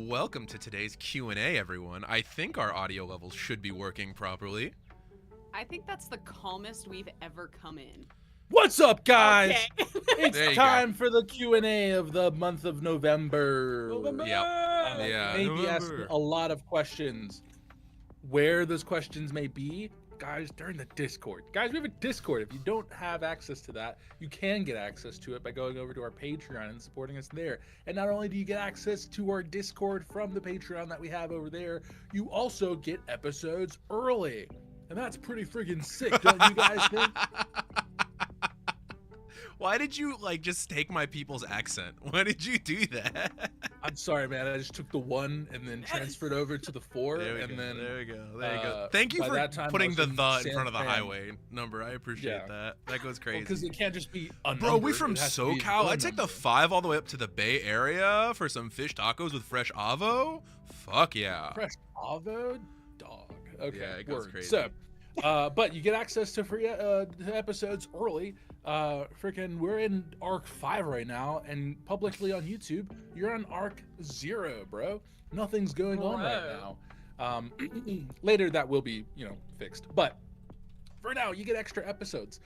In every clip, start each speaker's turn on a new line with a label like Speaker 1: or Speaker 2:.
Speaker 1: Welcome to today's Q&A, everyone. I think our audio levels should be working properly.
Speaker 2: I think that's the calmest we've ever come in.
Speaker 3: What's up, guys?
Speaker 2: Okay.
Speaker 3: It's time for the Q&A of the month of November.
Speaker 1: Yep. Yeah,
Speaker 3: Maybe ask
Speaker 1: November.
Speaker 3: a lot of questions. Where those questions may be, guys, during the Discord. Guys, we have a Discord. If you don't have access to that, you can get access to it by going over to our Patreon and supporting us there. And not only do you get access to our Discord from the Patreon that we have over there, you also get episodes early. And that's pretty friggin' sick, don't you guys think?
Speaker 1: Why did you just take my people's accent? Why did you do that?
Speaker 3: I'm sorry, man. I just took the 1 and then transferred over to the 4,
Speaker 1: There we
Speaker 3: and
Speaker 1: go.
Speaker 3: then
Speaker 1: There you go. Thank you
Speaker 3: by
Speaker 1: for
Speaker 3: that time,
Speaker 1: putting
Speaker 3: I
Speaker 1: the
Speaker 3: was
Speaker 1: in front of the
Speaker 3: San Fran.
Speaker 1: highway number. I appreciate that. That goes crazy.
Speaker 3: Because it can't just be unnumbered.
Speaker 1: Bro, we from
Speaker 3: It has to be
Speaker 1: SoCal. I take the
Speaker 3: unnumbered.
Speaker 1: 5 all the way up to the Bay Area for some fish tacos with fresh avo. Fuck yeah.
Speaker 3: Fresh avo dog. Okay,
Speaker 1: Yeah, it goes
Speaker 3: word.
Speaker 1: crazy.
Speaker 3: So, but you get access to free episodes early. Freaking, we're in Arc 5 right now, and publicly on YouTube, you're on Arc 0, bro. Nothing's going on right now. Later, that will be, fixed. But for now, you get extra episodes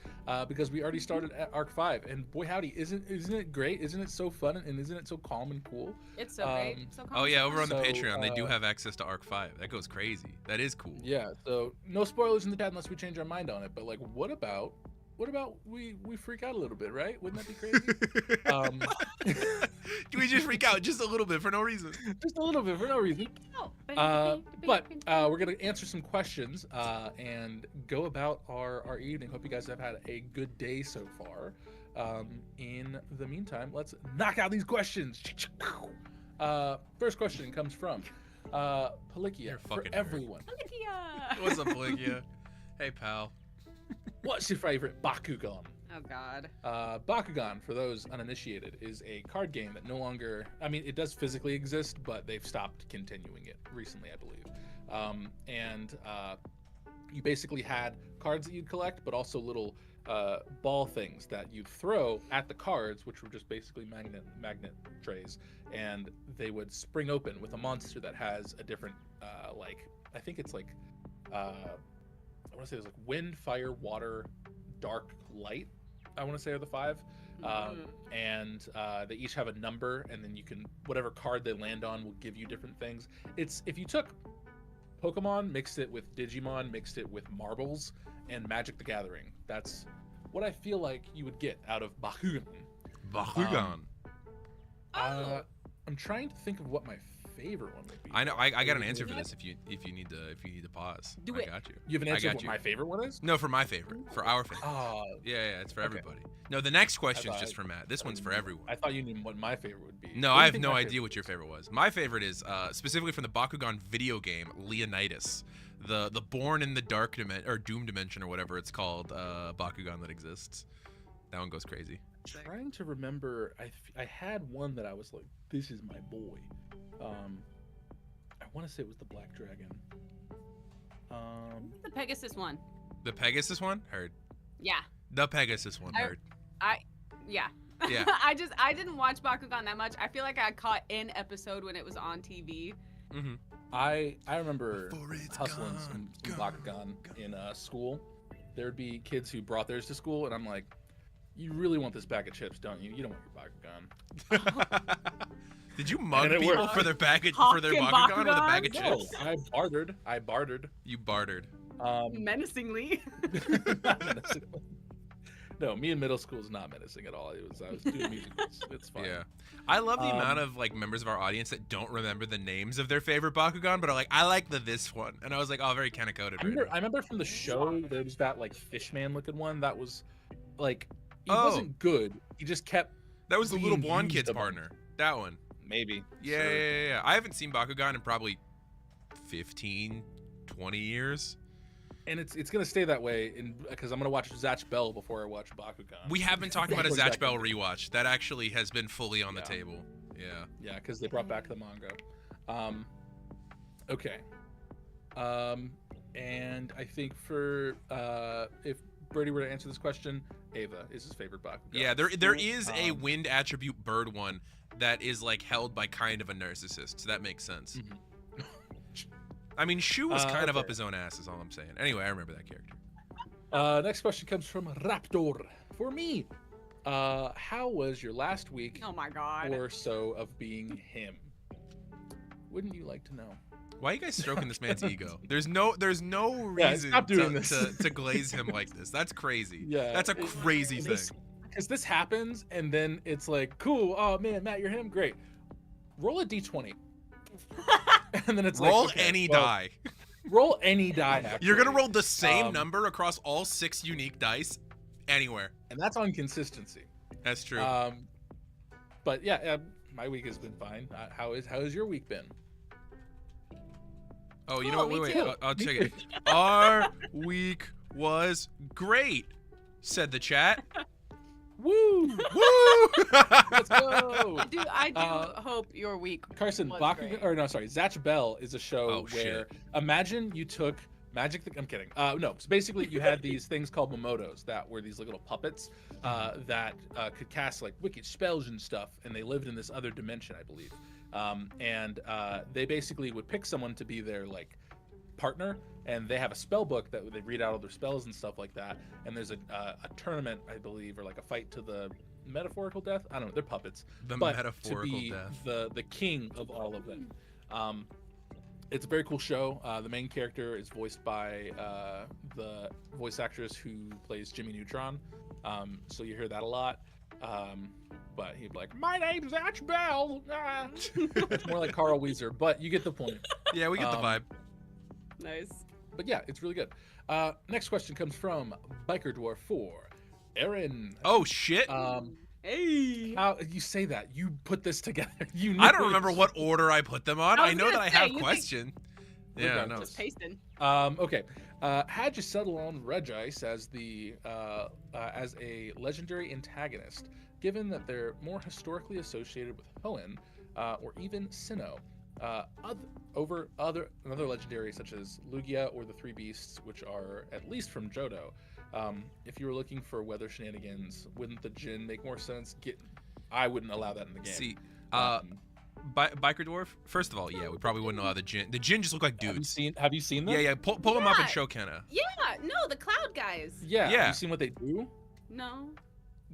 Speaker 3: because we already started at Arc 5, and boy howdy, isn't it great? Isn't it so fun, and isn't it so calm and cool?
Speaker 2: It's so great. So calm,
Speaker 1: Oh yeah,
Speaker 2: so
Speaker 1: over on the
Speaker 3: So,
Speaker 1: Patreon, they do have access to Arc 5. That goes crazy. That is cool.
Speaker 3: Yeah, so no spoilers in the chat unless we change our mind on it. But like, what about we freak out a little bit, right? Wouldn't that be crazy?
Speaker 1: Do we just freak out just a little bit for no reason?
Speaker 3: Just a little bit for no reason.
Speaker 2: Oh,
Speaker 3: But we're gonna answer some questions and go about our evening. Hope you guys have had a good day so far. In the meantime, let's knock out these questions. First question comes from Palikia.
Speaker 1: You're a
Speaker 3: For
Speaker 1: fucking nerd.
Speaker 3: everyone,
Speaker 1: What's up, Bligia? Hey, pal.
Speaker 3: what's your favorite Bakugan?
Speaker 2: Oh God.
Speaker 3: Bakugan, for those uninitiated, is a card game that no longer, I mean, it does physically exist, but they've stopped continuing it recently, I believe. You basically had cards that you'd collect, but also little ball things that you'd throw at the cards, which were just basically magnet trays, and they would spring open with a monster that has a different, I think it's like, I want to say there's like wind, fire, water, dark, light. I want to say are the 5, and they each have a number, and then you can whatever card they land on will give you different things. It's if you took Pokemon, mixed it with Digimon, mixed it with marbles, and Magic the Gathering. That's what I feel like you would get out of Bakugan.
Speaker 1: Bakugan.
Speaker 3: I'm trying to think of what my favorite one would be.
Speaker 1: I know. I got an answer for this. If you need to pause,
Speaker 2: Do
Speaker 1: I
Speaker 2: it.
Speaker 1: got you.
Speaker 3: You have an
Speaker 1: I
Speaker 3: answer
Speaker 1: got
Speaker 3: what
Speaker 1: you.
Speaker 3: my favorite one is?
Speaker 1: No, for my favorite. For our favorite. Yeah, it's for
Speaker 3: okay.
Speaker 1: everybody. No, the next question's
Speaker 3: thought-
Speaker 1: just for Matt. This one's for everyone.
Speaker 3: I thought you knew what my favorite would be.
Speaker 1: No,
Speaker 3: What do
Speaker 1: I
Speaker 3: you
Speaker 1: have
Speaker 3: think
Speaker 1: no
Speaker 3: my
Speaker 1: idea
Speaker 3: favorite
Speaker 1: what your
Speaker 3: is?
Speaker 1: favorite was. My favorite is specifically from the Bakugan video game, Leonidas, the Born in the Dark Dimension or Doom Dimension or whatever it's called, Bakugan that exists. That one goes crazy.
Speaker 3: Trying to remember, I had one that I was like, this is my boy. I want to say it was the Black Dragon.
Speaker 2: The Pegasus one.
Speaker 1: The Pegasus one, heard.
Speaker 2: Yeah.
Speaker 1: The Pegasus one, heard.
Speaker 2: Yeah.
Speaker 1: Yeah.
Speaker 2: I didn't watch Bakugan that much. I feel like I caught an episode when it was on TV.
Speaker 1: Mm-hmm.
Speaker 3: I remember
Speaker 1: Before it's
Speaker 3: hustling
Speaker 1: gone,
Speaker 3: some
Speaker 1: gone,
Speaker 3: Bakugan in school. There would be kids who brought theirs to school, and I'm like, you really want this bag of chips, don't you? You don't want your Bakugan.
Speaker 1: Did you mug
Speaker 3: And it
Speaker 1: people
Speaker 3: worked.
Speaker 1: for their
Speaker 2: Hawking
Speaker 1: Bakugan with a bag of
Speaker 2: Bakugan?
Speaker 1: chips?
Speaker 3: No, I bartered.
Speaker 1: You bartered.
Speaker 2: Menacingly.
Speaker 3: Not menacing. No, me in middle school is not menacing at all. I was doing musicals. It's fine.
Speaker 1: Yeah. I love the amount of members of our audience that don't remember the names of their favorite Bakugan, but are like, I like this one. And I was like, oh, very kind of coded.
Speaker 3: I remember from the show there was that like fishman looking one that was like he
Speaker 1: Oh.
Speaker 3: wasn't good. He just kept
Speaker 1: That was the little
Speaker 3: being
Speaker 1: blonde
Speaker 3: used
Speaker 1: kid's
Speaker 3: a bunch.
Speaker 1: partner. That one.
Speaker 3: maybe.
Speaker 1: Yeah,
Speaker 3: Sure.
Speaker 1: yeah. I haven't seen Bakugan in probably 15, 20 years.
Speaker 3: And it's gonna stay that way because I'm gonna watch Zatch Bell before I watch Bakugan.
Speaker 1: We have been talking about a
Speaker 3: Before
Speaker 1: Zatch
Speaker 3: Zatch
Speaker 1: Bell
Speaker 3: Bell.
Speaker 1: rewatch. That actually has been fully on the
Speaker 3: Yeah.
Speaker 1: table. Yeah.
Speaker 3: Yeah, because they brought back the manga. Okay. And I think for if Burrty were to answer this question, Ava is his favorite Bakugan.
Speaker 1: Yeah, there is a wind attribute bird one that is like held by kind of a narcissist, so that makes sense. I mean, Shu was kind of up his own ass, is all I'm saying. Anyway, I remember that character.
Speaker 3: Next question comes from Raptor. For me, how was your last week
Speaker 2: Oh my god.
Speaker 3: or so of being him? Wouldn't you like to know?
Speaker 1: Why are you guys stroking this man's ego? There's no
Speaker 3: Yeah,
Speaker 1: reason
Speaker 3: stop doing this.
Speaker 1: to glaze him like this. That's crazy.
Speaker 3: Yeah,
Speaker 1: That's a crazy thing.
Speaker 3: Because this happens, and then it's like, cool. Oh man, Matt, you're him. Great. Roll a d20, and then it's
Speaker 1: Roll
Speaker 3: like, okay,
Speaker 1: any
Speaker 3: well,
Speaker 1: die.
Speaker 3: Roll any die. Actually.
Speaker 1: You're gonna roll the same number across all 6 unique dice, anywhere.
Speaker 3: and that's on consistency.
Speaker 1: That's true.
Speaker 3: But yeah, my week has been fine. How has your week been?
Speaker 1: Oh, you
Speaker 2: Cool,
Speaker 1: know what?
Speaker 2: me
Speaker 1: Wait,
Speaker 2: too.
Speaker 1: I'll check it. Our week was great, said the chat.
Speaker 3: Woo!
Speaker 1: Woo!
Speaker 3: Let's go.
Speaker 2: I do hope your week
Speaker 3: Carson,
Speaker 2: was
Speaker 3: Bakugan,
Speaker 2: great.
Speaker 3: or no, sorry, Zatch Bell is a show
Speaker 1: Oh,
Speaker 3: where
Speaker 1: shit.
Speaker 3: imagine you took Magic. I'm kidding. No, so basically you had these things called Momotos that were these little puppets that could cast like wicked spells and stuff, and they lived in this other dimension, I believe. And they basically would pick someone to be their like partner, and they have a spell book that they read out all their spells and stuff like that. And there's a tournament, I believe, or like a fight to the metaphorical death. I don't know. They're puppets.
Speaker 1: The
Speaker 3: but
Speaker 1: metaphorical
Speaker 3: to be
Speaker 1: death.
Speaker 3: the king of all of them. It's a very cool show. The main character is voiced by the voice actress who plays Jimmy Neutron. So you hear that a lot. But he'd be like, "My name's Zatch Bell." Ah. It's more like Carl Weezer, but you get the point.
Speaker 1: Yeah, we get the vibe.
Speaker 2: Nice.
Speaker 3: But yeah, it's really good. Next question comes from Biker Dwarf 4. Aaron.
Speaker 1: Oh shit!
Speaker 2: Hey.
Speaker 3: How you say that? You put this together. You.
Speaker 1: I don't remember what order I put them on.
Speaker 2: I
Speaker 1: I
Speaker 2: was
Speaker 1: know
Speaker 2: gonna
Speaker 1: that I
Speaker 2: say,
Speaker 1: have
Speaker 2: you think-
Speaker 1: question. Yeah,
Speaker 3: Okay.
Speaker 1: no.
Speaker 2: Just pasting.
Speaker 3: Okay. How'd you settle on Regice as as a legendary antagonist, given that they're more historically associated with Hoenn, or even Sinnoh, over another legendary such as Lugia or the Three Beasts, which are at least from Johto? If you were looking for weather shenanigans, wouldn't the Jin make more sense? I wouldn't allow that in the game.
Speaker 1: See, Biker Dwarf. First of all, yeah, we probably wouldn't allow the Jin. The Jin just look like dudes.
Speaker 3: Have you seen them?
Speaker 1: Yeah, yeah. Pull them up and
Speaker 2: Yeah.
Speaker 1: show Kenna.
Speaker 2: Yeah. No, the cloud guys.
Speaker 3: Yeah.
Speaker 1: Yeah.
Speaker 3: Have you seen what they do?
Speaker 2: No.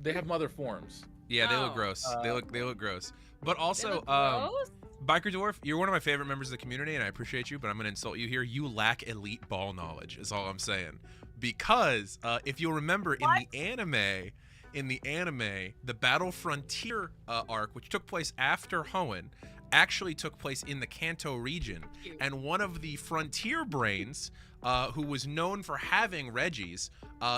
Speaker 3: They have mother forms.
Speaker 1: Yeah, they look
Speaker 2: Oh.
Speaker 1: gross. They look gross. But
Speaker 2: They
Speaker 1: also,
Speaker 2: look gross?
Speaker 1: Biker Dwarf, you're one of my favorite members of the community, and I appreciate you. But I'm gonna insult you here. You lack elite ball knowledge. Is all I'm saying. Because if you'll remember in the anime, the Battle Frontier arc, which took place after Hoenn, actually took place in the Kanto region,
Speaker 2: Cute.
Speaker 1: and one of the Frontier Brains, who was known for having Regis,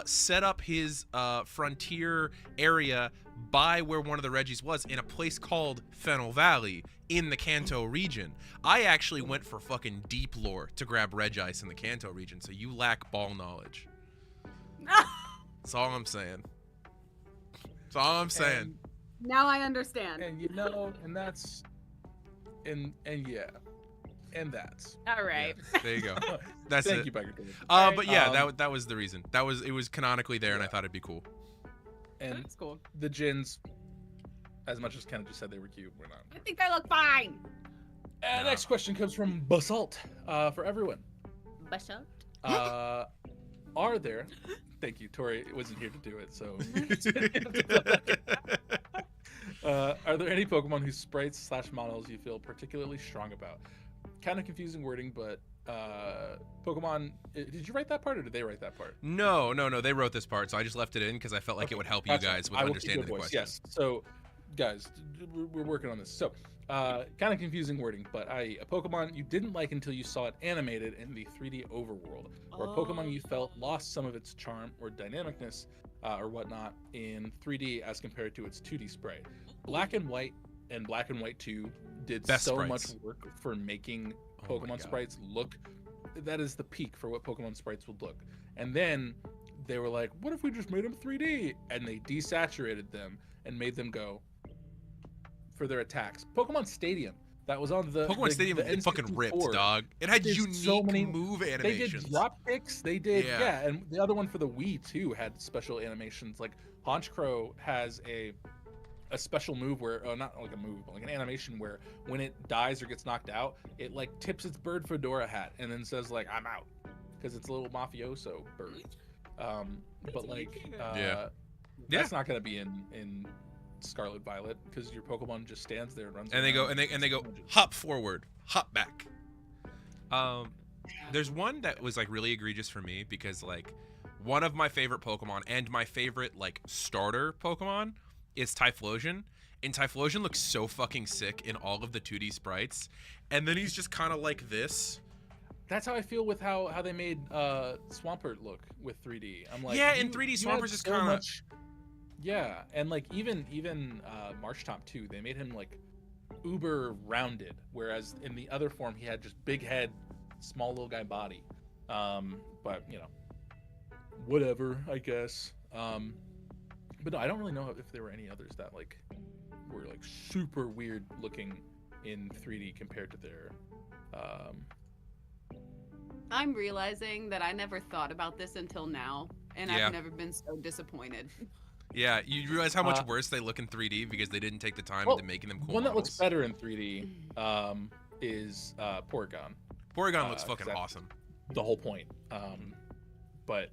Speaker 1: set up his frontier area by where one of the Regis was in a place called Fennel Valley in the Kanto region. I actually went for fucking deep lore to grab Regis in the Kanto region, so you lack ball knowledge. That's all I'm saying. That's all I'm saying.
Speaker 2: Now I understand.
Speaker 3: And and that's and yeah. And that's.
Speaker 2: All right.
Speaker 1: Yeah, there you go. That's
Speaker 3: Thank
Speaker 1: it.
Speaker 3: you, Biker Dwarf.
Speaker 1: But yeah, that was the reason. It was canonically there, and I thought it'd be cool.
Speaker 3: And
Speaker 2: That's cool.
Speaker 3: the Jins, as much as Kenna just said they were cute, we're not.
Speaker 2: I think I look fine.
Speaker 3: And
Speaker 1: No.
Speaker 3: next question comes from Basalt for everyone.
Speaker 2: Basalt.
Speaker 3: Are there? Thank you, Tori wasn't here to do it, so. Are there any Pokemon whose sprites / models you feel particularly strong about? Kind of confusing wording, but Pokemon. Did you write that part, or did they write that part?
Speaker 1: No. They wrote this part, so I just left it in because I felt like it would help you
Speaker 3: Gotcha.
Speaker 1: guys with
Speaker 3: I will keep
Speaker 1: understanding
Speaker 3: your
Speaker 1: the
Speaker 3: voice,
Speaker 1: question.
Speaker 3: Yes. So, guys, we're working on this. So, kind of confusing wording, but a Pokemon you didn't like until you saw it animated in the 3D overworld, or a Pokemon you felt lost some of its charm or dynamicness or whatnot in 3D as compared to its 2D sprite. Black and White and Black and White 2 did
Speaker 1: Best
Speaker 3: so
Speaker 1: sprites.
Speaker 3: much work for making
Speaker 1: Oh my
Speaker 3: Pokemon
Speaker 1: God.
Speaker 3: sprites look. That is the peak for what Pokemon sprites would look. And then they were like, what if we just made them 3D? And they desaturated them and made them go for their attacks. Pokemon Stadium that was on the
Speaker 1: Pokemon Stadium
Speaker 3: the
Speaker 1: fucking ripped,
Speaker 3: N64.
Speaker 1: dog. It had
Speaker 3: There's
Speaker 1: unique
Speaker 3: so many-
Speaker 1: move
Speaker 3: They
Speaker 1: animations.
Speaker 3: did drop kicks. They did,
Speaker 1: Yeah.
Speaker 3: yeah. And the other one for the Wii too had special animations. Like Honchkrow has a special move where, not like a move, but like an animation where when it dies or gets knocked out, it like tips its bird fedora hat and then says like I'm out because it's a little mafioso bird. But like,
Speaker 1: Yeah.
Speaker 3: that's not gonna be in Scarlet Violet because your Pokemon just stands there and runs.
Speaker 1: And they go
Speaker 3: around
Speaker 1: and they go
Speaker 3: punches.
Speaker 1: hop forward, hop back. There's one that was like really egregious for me because like one of my favorite Pokemon and my favorite like starter Pokemon is Typhlosion. And Typhlosion looks so fucking sick in all of the 2D sprites. And then he's just kind of like this.
Speaker 3: That's how I feel with how they made Swampert look with 3D. I'm like,
Speaker 1: Yeah, in 3D
Speaker 3: you
Speaker 1: Swampert
Speaker 3: had
Speaker 1: just
Speaker 3: so
Speaker 1: kinda-
Speaker 3: much- Yeah, and like even Marshtomp too, they made him like uber rounded, whereas in the other form he had just big head, small little guy body. But you know, whatever, I guess. But no, I don't really know if there were any others that like were like super weird looking in 3D compared to their
Speaker 2: I'm realizing that I never thought about this until now, and
Speaker 1: Yeah.
Speaker 2: I've never been so disappointed.
Speaker 1: Yeah, you realize how much
Speaker 3: Uh,
Speaker 1: worse they look in 3D because they didn't take the time
Speaker 3: well,
Speaker 1: into making them cool
Speaker 3: one that looks
Speaker 1: models.
Speaker 3: better in 3D is Porygon.
Speaker 1: Porygon looks
Speaker 3: 'cause
Speaker 1: fucking
Speaker 3: that's-
Speaker 1: awesome.
Speaker 3: The whole point. But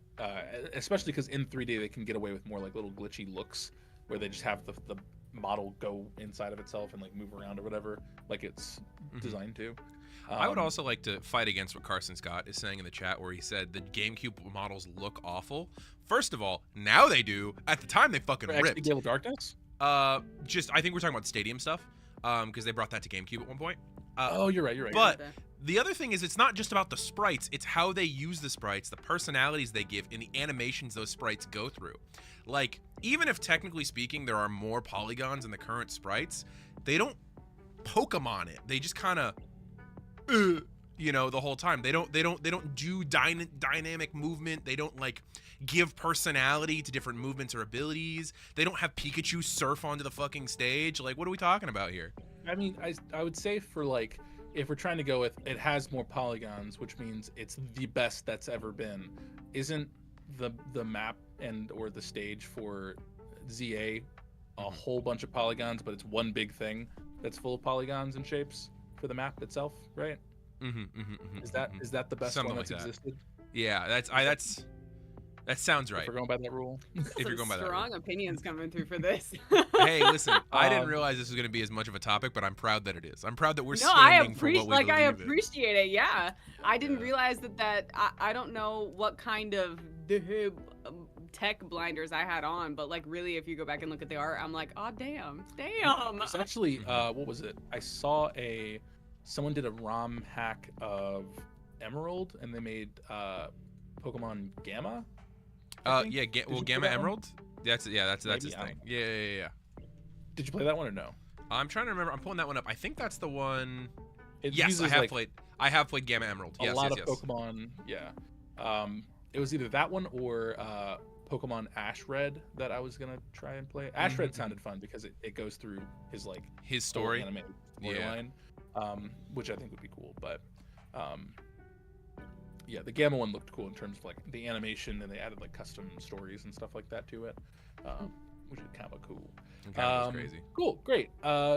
Speaker 3: especially because in 3D they can get away with more like little glitchy looks where they just have the model go inside of itself and like move around or whatever, like it's
Speaker 1: Mhm.
Speaker 3: designed to.
Speaker 1: I would also like to fight against what Carson Scott is saying in the chat where he said the GameCube models look awful. First of all, now they do. At the time, they fucking
Speaker 3: For XD
Speaker 1: ripped.
Speaker 3: Gale of Darkness.
Speaker 1: Just I think we're talking about Stadium stuff, because they brought that to GameCube at one point.
Speaker 3: Oh, you're right. You're right.
Speaker 1: But the other thing is, it's not just about the sprites; it's how they use the sprites, the personalities they give, and the animations those sprites go through. Like, even if technically speaking, there are more polygons in the current sprites, they don't Pokemon it. They just kind of, you know, the whole time. They don't do dynamic movement. They don't like give personality to different movements or abilities. They don't have Pikachu surf onto the fucking stage. Like, what are we talking about here?
Speaker 3: I mean, I would say for like, if we're trying to go with it has more polygons, which means it's the best that's ever been. Isn't the map and or the stage for ZA a whole bunch of polygons, but it's one big thing that's full of polygons and shapes for the map itself, right? Is that the best
Speaker 1: Something
Speaker 3: one
Speaker 1: like
Speaker 3: that's
Speaker 1: that.
Speaker 3: existed?
Speaker 1: Yeah, that sounds right.
Speaker 3: If we're going by that rule.
Speaker 1: If you're going by that.
Speaker 2: Strong opinions coming through for this.
Speaker 1: Hey, listen, I didn't
Speaker 3: Um,
Speaker 1: realize this was going to be as much of a topic, but I'm proud that it is. I'm proud that we're
Speaker 2: No, I
Speaker 1: standing for what we
Speaker 2: appreciate I
Speaker 1: believe in.
Speaker 2: appreciate it. Yeah, I didn't
Speaker 1: Yeah.
Speaker 2: realize that I don't know what kind of tech blinders I had on, but like really, if you go back and look at the art, I'm like, oh damn.
Speaker 3: It's actually what was it? I saw someone did a ROM hack of Emerald, and they made Pokemon Gamma. I think.
Speaker 1: Yeah,
Speaker 3: Did you play
Speaker 1: Gamma
Speaker 3: that one?
Speaker 1: Emerald. That's
Speaker 3: Maybe,
Speaker 1: his
Speaker 3: I
Speaker 1: thing.
Speaker 3: don't know.
Speaker 1: Yeah.
Speaker 3: Did you play that one or no?
Speaker 1: I'm trying to remember. I'm pulling that one up. I think that's the one.
Speaker 3: It
Speaker 1: Yes,
Speaker 3: uses,
Speaker 1: I have
Speaker 3: like,
Speaker 1: played. I have played Gamma Emerald.
Speaker 3: a
Speaker 1: Yes,
Speaker 3: lot
Speaker 1: yes,
Speaker 3: of
Speaker 1: yes.
Speaker 3: Pokemon. Yeah. It was either that one or Pokemon Ash Red that I was gonna try and play. Ash Red
Speaker 1: Mhm.
Speaker 3: sounded fun because it goes through his like
Speaker 1: His
Speaker 3: whole
Speaker 1: story.
Speaker 3: animated
Speaker 1: Yeah.
Speaker 3: storyline, which I think would be cool. But yeah, the Gamma one looked cool in terms of like the animation, and they added like custom stories and stuff like that to it, which is kind of cool.
Speaker 1: Okay, that's crazy.
Speaker 3: Cool, great.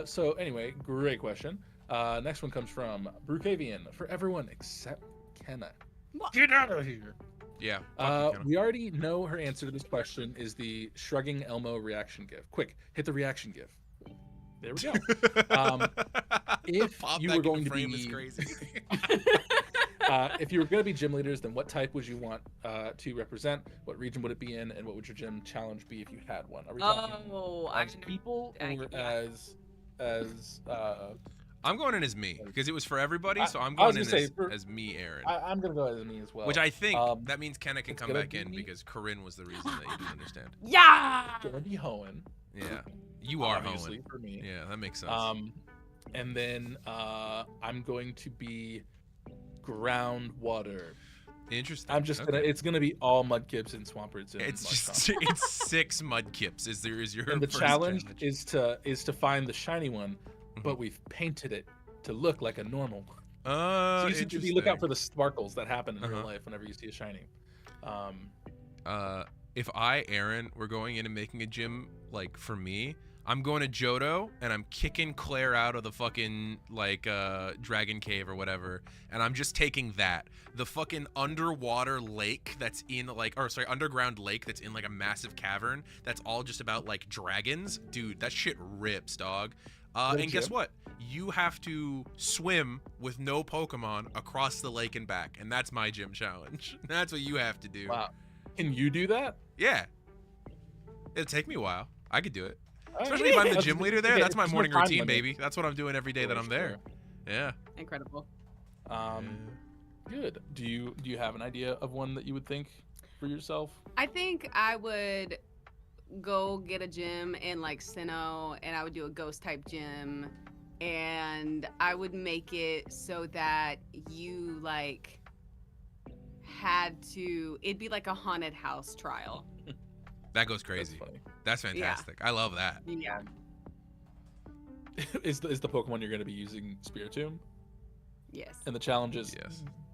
Speaker 3: So anyway, great question. Next one comes from Brookhavian for everyone except Kenna.
Speaker 2: What?
Speaker 3: Get out of here.
Speaker 1: Yeah. fuck you, Kenna.
Speaker 3: We already know her answer to this question is the shrugging Elmo reaction gif. Quick, hit the reaction gif. There we go. If
Speaker 1: Pop
Speaker 3: you
Speaker 1: back
Speaker 3: were
Speaker 1: into
Speaker 3: going to
Speaker 1: frame is
Speaker 3: be-
Speaker 1: crazy.
Speaker 3: If you were going to be gym leaders, then what type would you want to represent? What region would it be in? And what would your gym challenge be if you had one? Are we talking
Speaker 2: Oh, I
Speaker 3: as people or
Speaker 2: yeah.
Speaker 3: as
Speaker 1: I'm going in as me because it was for everybody, so I'm
Speaker 3: I was
Speaker 1: going in
Speaker 3: gonna say,
Speaker 1: as me, Aaron.
Speaker 3: I'm going to go as me as well.
Speaker 1: Which I think
Speaker 3: Um,
Speaker 1: that means Kenna can
Speaker 3: it's
Speaker 1: come
Speaker 3: gonna
Speaker 1: back in
Speaker 3: be-
Speaker 1: because Coryne was the reason that you didn't understand.
Speaker 2: Yeah.
Speaker 3: going to be Hoenn.
Speaker 1: Yeah. You are
Speaker 3: obviously,
Speaker 1: Hoenn.
Speaker 3: for me.
Speaker 1: Yeah, that makes sense.
Speaker 3: And then I'm going to be Groundwater.
Speaker 1: Interesting.
Speaker 3: I'm just gonna.
Speaker 1: Okay.
Speaker 3: It's gonna be all Mudkips and Swamperts. And
Speaker 1: It's
Speaker 3: Mudcrop.
Speaker 1: just it's 6 Mudkips. Is your
Speaker 3: And the
Speaker 1: first
Speaker 3: challenge is to find the shiny one,
Speaker 1: Mhm.
Speaker 3: but we've painted it to look like a normal one. So you look out for the sparkles that happen in real life whenever you see a shiny.
Speaker 1: If Aaron, were going in and making a gym, like, for me, I'm going to Johto, and I'm kicking Claire out of the fucking, like, Dragon Cave or whatever, and I'm just taking that. The fucking underwater lake that's in, like, underground lake that's in, like, a massive cavern that's all just about, like, dragons. Dude, that shit rips, dog. And guess what? You have to swim with no Pokemon across the lake and back, and that's my gym challenge. That's what you have to do.
Speaker 3: Wow. Can you do that?
Speaker 1: Yeah. It'll take me a while. I could do it. Especially if I'm the gym leader there. That's my morning routine, baby. That's what I'm doing every day that I'm there. Yeah.
Speaker 2: Incredible.
Speaker 3: Good. Do you have an idea of one that you would think for yourself?
Speaker 2: I think I would go get a gym in like Sinnoh, and I would do a ghost type gym, and I would make it so that you like had to, it'd be like a haunted house trial.
Speaker 1: That goes crazy. That's fantastic. Yeah. I love that.
Speaker 2: Yeah.
Speaker 3: Is the Pokemon you're going to be using Spiritomb?
Speaker 2: Yes.
Speaker 3: And the challenge is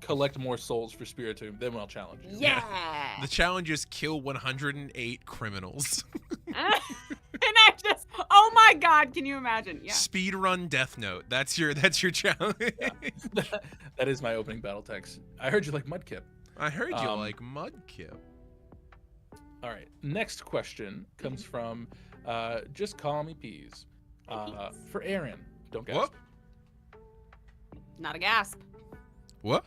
Speaker 3: collect more souls for Spiritomb, then we'll challenge you.
Speaker 2: Yeah.
Speaker 1: The challenge is kill 108 criminals.
Speaker 2: And I just, oh my God, can you imagine? Yeah.
Speaker 1: Speed run Death Note. That's your challenge.
Speaker 3: Yeah. That is my opening battle text. I heard you like Mudkip.
Speaker 1: I heard you like Mudkip.
Speaker 3: All right. Next question comes from Just Call Me Peas. For Aaron. Don't gasp.
Speaker 1: What?
Speaker 2: Not a gasp.
Speaker 1: What?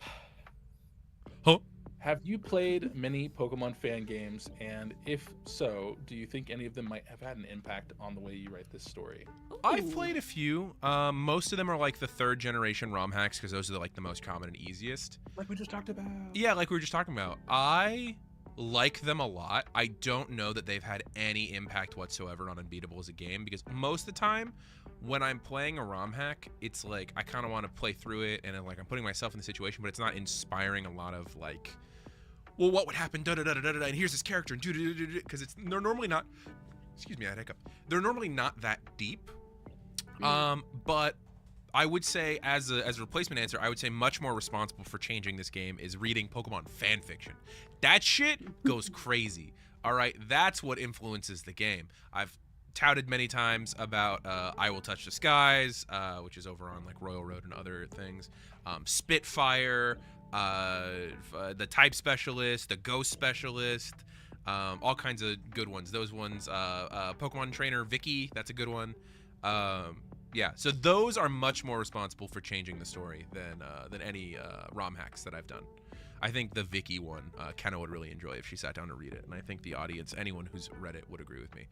Speaker 1: Huh?
Speaker 3: Have you played many Pokemon fan games? And if so, do you think any of them might have had an impact on the way you write this story?
Speaker 1: I've played a few. Most of them are like the 3rd generation ROM hacks because those are like the most common and easiest.
Speaker 3: Like we just talked about.
Speaker 1: Yeah, like we were just talking about. I like them a lot. I don't know that they've had any impact whatsoever on Unbeatable as a game because most of the time when I'm playing a ROM hack, it's like I kind of want to play through it and like I'm putting myself in the situation, but it's not inspiring a lot of like, well, what would happen, and here's this character, and because they're normally not, excuse me, I had a hiccup. They're normally not that deep. But I would say as a replacement answer, I would say much more responsible for changing this game is reading Pokemon fan fiction. That shit goes crazy. All right, that's what influences the game. I've touted many times about I Will Touch the Skies, which is over on like Royal Road and other things. Spitfire, the Type Specialist, the Ghost Specialist, all kinds of good ones. Those ones, Pokemon Trainer Vicky, that's a good one. Yeah, so those are much more responsible for changing the story than any ROM hacks that I've done. I think the Vicky one, Kenna would really enjoy if she sat down to read it, and I think the audience, anyone who's read it, would agree with me.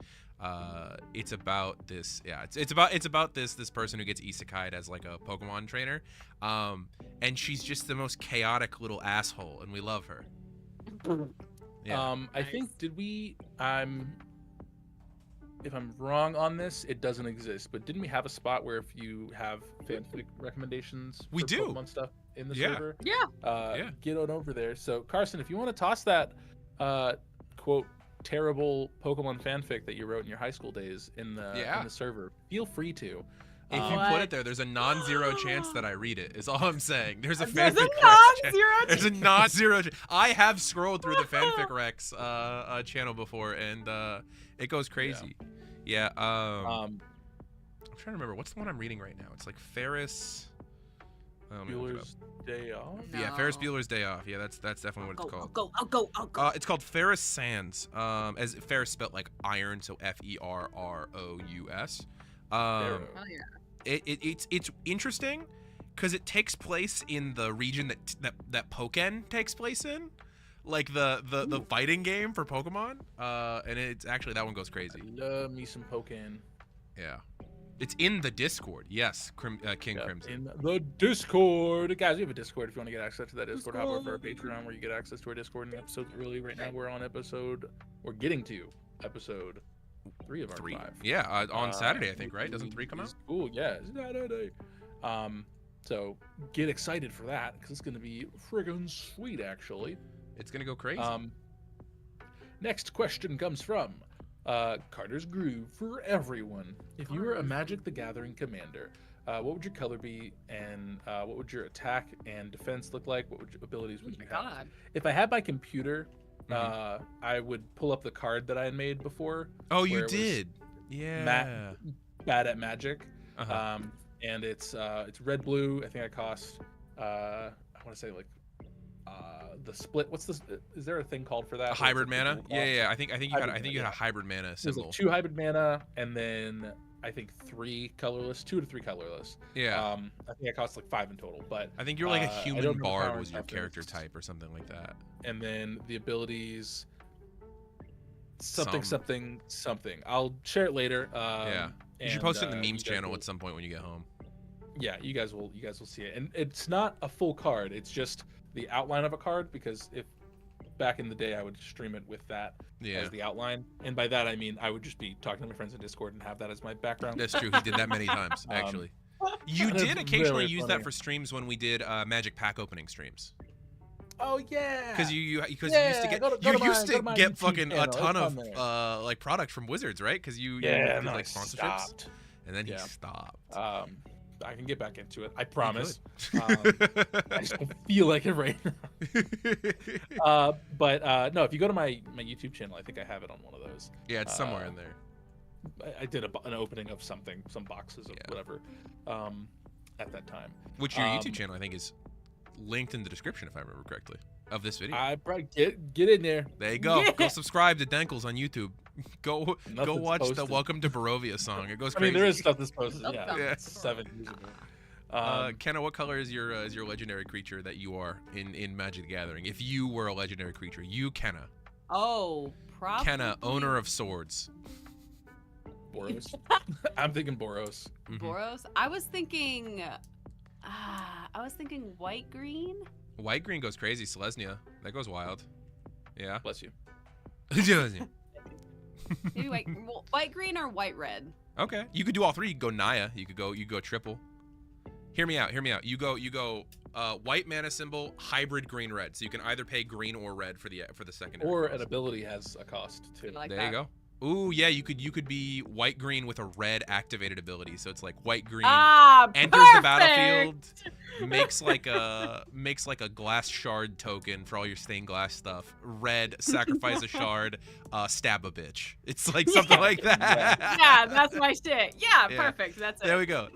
Speaker 1: It's about this, yeah, it's about this person who gets isekai'd as like a Pokemon trainer, and she's just the most chaotic little asshole, and we love her. Yeah.
Speaker 3: I think if I'm wrong on this, it doesn't exist. But didn't we have a spot where if you have fanfic recommendations
Speaker 1: we
Speaker 3: for
Speaker 1: do
Speaker 3: Pokemon stuff in the server?
Speaker 2: Yeah.
Speaker 3: Get on over there. So Carson, if you want to toss that quote terrible Pokemon fanfic that you wrote in your high school days in the server, feel free to.
Speaker 1: If you put it there, there's a non-zero chance that I read it. Is all I'm saying. There's a
Speaker 2: There's
Speaker 1: fanfic
Speaker 2: a non-zero
Speaker 1: Rex. There's a non-zero. I have scrolled through the fanfic Rex channel before, and it goes crazy. Yeah. I'm trying to remember what's the one I'm reading right now. It's like Ferris
Speaker 3: Bueller's Day Off.
Speaker 2: No.
Speaker 1: Yeah, Ferris Bueller's Day Off. Yeah, that's definitely what it's called.
Speaker 2: I'll go.
Speaker 1: It's called Ferris Sands. As Ferris spelled like iron, so Ferrous.
Speaker 2: Oh yeah.
Speaker 1: It's interesting because it takes place in the region that Pokken takes place in, like the fighting game for Pokemon. And it's actually, that one goes crazy.
Speaker 3: I love me some Pokken.
Speaker 1: Yeah, it's in the Discord. Yes, King Crimson.
Speaker 3: In the Discord, guys, we have a Discord if you want to get access to that Discord. Hop over to our Patreon where you get access to our Discord and episodes early. Right now we're getting to episode 3 of our 5.
Speaker 1: Yeah, on Saturday, I think, right? Doesn't 3 come out?
Speaker 3: Cool, yeah, Saturday. So get excited for that because it's gonna be friggin' sweet, actually.
Speaker 1: It's gonna go crazy.
Speaker 3: Next question comes from Carter's Groove for everyone. If you were a Magic the Gathering commander, What would your color be, and what would your attack and defense look like? What would your abilities would you have?
Speaker 2: God.
Speaker 3: If I had my computer, I would pull up the card that I had made before.
Speaker 1: Oh, you
Speaker 3: where it was
Speaker 1: did. Yeah.
Speaker 3: Bad at magic.
Speaker 1: Uh-huh.
Speaker 3: And it's red blue. I think I cost I want to say like the split. What's this? Is there a thing called for that?
Speaker 1: A hybrid
Speaker 3: Where it's like
Speaker 1: mana? Yeah. I think you had a hybrid mana
Speaker 3: There's
Speaker 1: symbol.
Speaker 3: like 2 hybrid mana, and then I think 3 colorless, 2 to 3 colorless.
Speaker 1: Yeah.
Speaker 3: I think I cost like 5 in total, but
Speaker 1: I think you're like a
Speaker 3: I
Speaker 1: human
Speaker 3: don't know
Speaker 1: bard
Speaker 3: power
Speaker 1: was your
Speaker 3: type
Speaker 1: character
Speaker 3: is.
Speaker 1: type or something like that.
Speaker 3: And then the abilities something. I'll share it later.
Speaker 1: Yeah. You should
Speaker 3: and,
Speaker 1: post it in the
Speaker 3: you
Speaker 1: memes
Speaker 3: guys
Speaker 1: channel
Speaker 3: will-
Speaker 1: at some point when you get home.
Speaker 3: Yeah, you guys will see it. And it's not a full card, it's just the outline of a card, because if back in the day I would stream it with that
Speaker 1: Yeah.
Speaker 3: as the outline. And by that I mean I would just be talking to my friends in Discord and have that as my background.
Speaker 1: That's true. He did that many times, actually. You
Speaker 3: That's
Speaker 1: did occasionally
Speaker 3: very
Speaker 1: use
Speaker 3: funny.
Speaker 1: that for streams when we did Magic Pack opening streams.
Speaker 3: Oh yeah.
Speaker 1: Because you used to get
Speaker 3: go to my
Speaker 1: get
Speaker 3: YouTube
Speaker 1: fucking a
Speaker 3: channel.
Speaker 1: ton
Speaker 3: It's
Speaker 1: of
Speaker 3: on there.
Speaker 1: like product from Wizards, right? Because you
Speaker 3: Yeah,
Speaker 1: did
Speaker 3: no,
Speaker 1: like
Speaker 3: I
Speaker 1: sponsorships,
Speaker 3: stopped.
Speaker 1: and then he
Speaker 3: Yeah.
Speaker 1: stopped.
Speaker 3: I can get back into it. I promise.
Speaker 1: You
Speaker 3: I just don't feel like it right now. But no, if you go to my YouTube channel, I think I have it on one of those.
Speaker 1: Yeah, it's somewhere in there.
Speaker 3: I did an opening of something, some boxes of
Speaker 1: Yeah.
Speaker 3: whatever, at that time.
Speaker 1: Which your YouTube channel, I think, is linked in the description, if I remember correctly, of this video.
Speaker 3: I probably get in there.
Speaker 1: There you go.
Speaker 2: Yeah.
Speaker 1: Go subscribe to Denkles on YouTube. Go
Speaker 3: Nothing's
Speaker 1: watch the
Speaker 3: posted.
Speaker 1: Welcome to Barovia song. It goes
Speaker 3: I
Speaker 1: crazy.
Speaker 3: mean, there is stuff that's posted.
Speaker 2: Nope,
Speaker 3: Yeah,
Speaker 2: nope.
Speaker 1: Yeah.
Speaker 3: 7 years ago.
Speaker 1: Kenna, what color is your legendary creature that you are in Magic the Gathering? If you were a legendary creature, you Kenna.
Speaker 2: Oh, probably.
Speaker 1: Kenna, owner of swords.
Speaker 3: Boros. I'm thinking Boros.
Speaker 1: Mhm.
Speaker 2: Boros. I was thinking white green.
Speaker 1: White green goes crazy. Selesnya, that goes wild. Yeah.
Speaker 3: Bless you.
Speaker 2: Maybe white green or white red.
Speaker 1: Okay, you could do all three. You could go Naya. You could go triple. Hear me out. You go white mana symbol, hybrid green red. So you can either pay green or red for the secondary.
Speaker 3: Or
Speaker 1: cost.
Speaker 3: an ability has a cost too.
Speaker 2: I like
Speaker 1: There
Speaker 2: that.
Speaker 1: you go. Ooh, yeah, you could be white green with a red activated ability. So it's like white green enters the
Speaker 2: Perfect!
Speaker 1: battlefield, makes like a glass shard token for all your stained glass stuff. Red, sacrifice a shard, stab a bitch. It's like something like that.
Speaker 2: Yeah, that's my shit. Yeah,
Speaker 1: Yeah.
Speaker 2: perfect. That's it.
Speaker 1: There we go.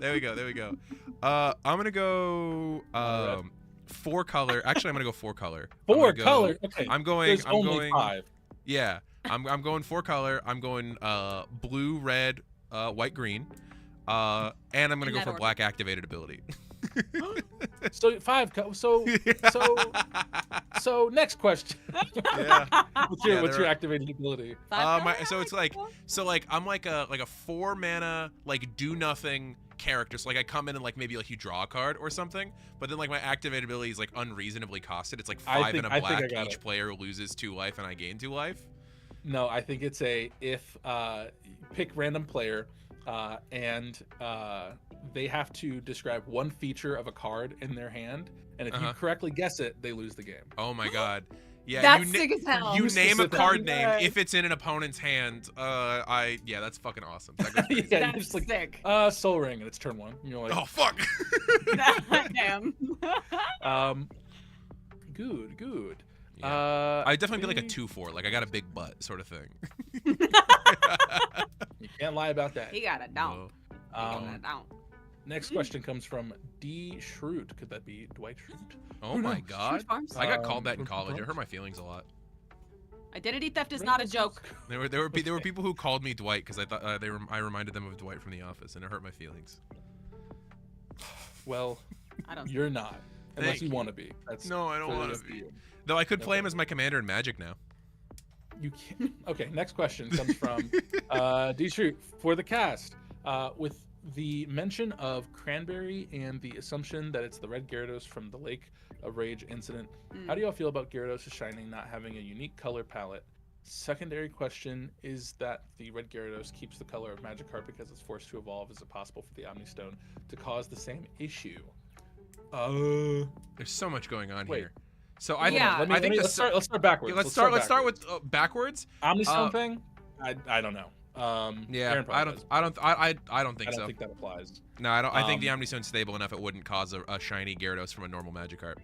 Speaker 1: I'm gonna go 4 color. Actually, I'm gonna go 4 color. I'm
Speaker 3: 4
Speaker 1: gonna go-
Speaker 3: color. Okay.
Speaker 1: I'm going.
Speaker 3: There's
Speaker 1: I'm
Speaker 3: only
Speaker 1: going.
Speaker 3: 5.
Speaker 1: Yeah, I'm going 4 color. I'm going blue, red, white, green, and I'm gonna
Speaker 2: In
Speaker 1: go
Speaker 2: that
Speaker 1: for
Speaker 2: order.
Speaker 1: black activated ability.
Speaker 3: So 5. So next question.
Speaker 1: Yeah.
Speaker 3: What's
Speaker 1: Yeah,
Speaker 3: your
Speaker 1: there are-
Speaker 3: activated ability?
Speaker 1: So it's like I'm like a 4 mana like do nothing character. So like I come in and like maybe like you draw a card or something, but then like my activated ability is like unreasonably costed. It's like 5 and a
Speaker 3: I think I
Speaker 1: black.
Speaker 3: got
Speaker 1: Each
Speaker 3: it.
Speaker 1: player loses 2 life and I gain 2 life.
Speaker 3: No, I think it's if pick random player and they have to describe one feature of a card in their hand, and if you
Speaker 1: Uh-huh.
Speaker 3: correctly guess it, they lose the game.
Speaker 1: Oh my god. Yeah,
Speaker 2: That's
Speaker 1: you
Speaker 2: sick as hell.
Speaker 1: You name a
Speaker 3: Specific.
Speaker 1: card name
Speaker 2: Yes.
Speaker 1: if it's in an opponent's hand. That's fucking awesome. That goes crazy.
Speaker 3: Yeah, you're
Speaker 2: That's
Speaker 3: just like
Speaker 2: sick.
Speaker 3: Soul Ring, and it's turn 1. And you're like,
Speaker 1: Oh fuck.
Speaker 2: Damn.
Speaker 3: Good.
Speaker 1: Yeah. I'd definitely be like a
Speaker 3: we-
Speaker 1: 2/4. Like I got a big butt sort of thing.
Speaker 3: You can't lie about that.
Speaker 2: He got it down.
Speaker 1: Whoa.
Speaker 2: He got
Speaker 3: Um,
Speaker 2: it down.
Speaker 3: Next question comes from D. Schrute. Could that be Dwight Schrute?
Speaker 1: Oh
Speaker 3: Who
Speaker 1: my
Speaker 3: knows?
Speaker 1: god.
Speaker 2: Shoot farms.
Speaker 1: I got called that in
Speaker 3: from
Speaker 1: college. It
Speaker 3: Farms?
Speaker 1: hurt my feelings a lot.
Speaker 2: Identity theft is not a joke.
Speaker 1: There were people who called me Dwight because I thought I reminded them of Dwight from The Office, and it hurt my feelings.
Speaker 3: Well,
Speaker 2: I don't.
Speaker 3: you're not. Unless
Speaker 1: Thank
Speaker 3: you
Speaker 1: you.
Speaker 3: want to be. That's
Speaker 1: No, I don't
Speaker 3: clearly
Speaker 1: want
Speaker 3: up
Speaker 1: to be.
Speaker 3: you.
Speaker 1: Though I could play
Speaker 3: Okay.
Speaker 1: him as my commander in Magic now.
Speaker 3: You can't. Okay, next question comes from D. Schrute. For the cast, with the mention of Cranberry and the assumption that it's the red Gyarados from the Lake of Rage incident,
Speaker 2: Mm.
Speaker 3: how do y'all feel about Gyarados' Shining not having a unique color palette? Secondary question is that the red Gyarados keeps the color of Magikarp because it's forced to evolve. Is it possible for the Omni Stone to cause the same issue?
Speaker 1: There's so much going on
Speaker 3: Wait.
Speaker 1: here. So I
Speaker 2: Yeah.
Speaker 3: Let's start backwards.
Speaker 1: let's start with backwards.
Speaker 3: Omni Stone
Speaker 1: Uh,
Speaker 3: thing. I don't know.
Speaker 1: Yeah,
Speaker 3: Aaron
Speaker 1: I
Speaker 3: probably
Speaker 1: don't,
Speaker 3: does.
Speaker 1: I don't, I don't
Speaker 3: I
Speaker 1: think
Speaker 3: don't
Speaker 1: so.
Speaker 3: think that applies.
Speaker 1: No, I don't. I think the
Speaker 3: Um,
Speaker 1: Omnistone's stable enough; it wouldn't cause a shiny Gyarados from a normal Magikarp.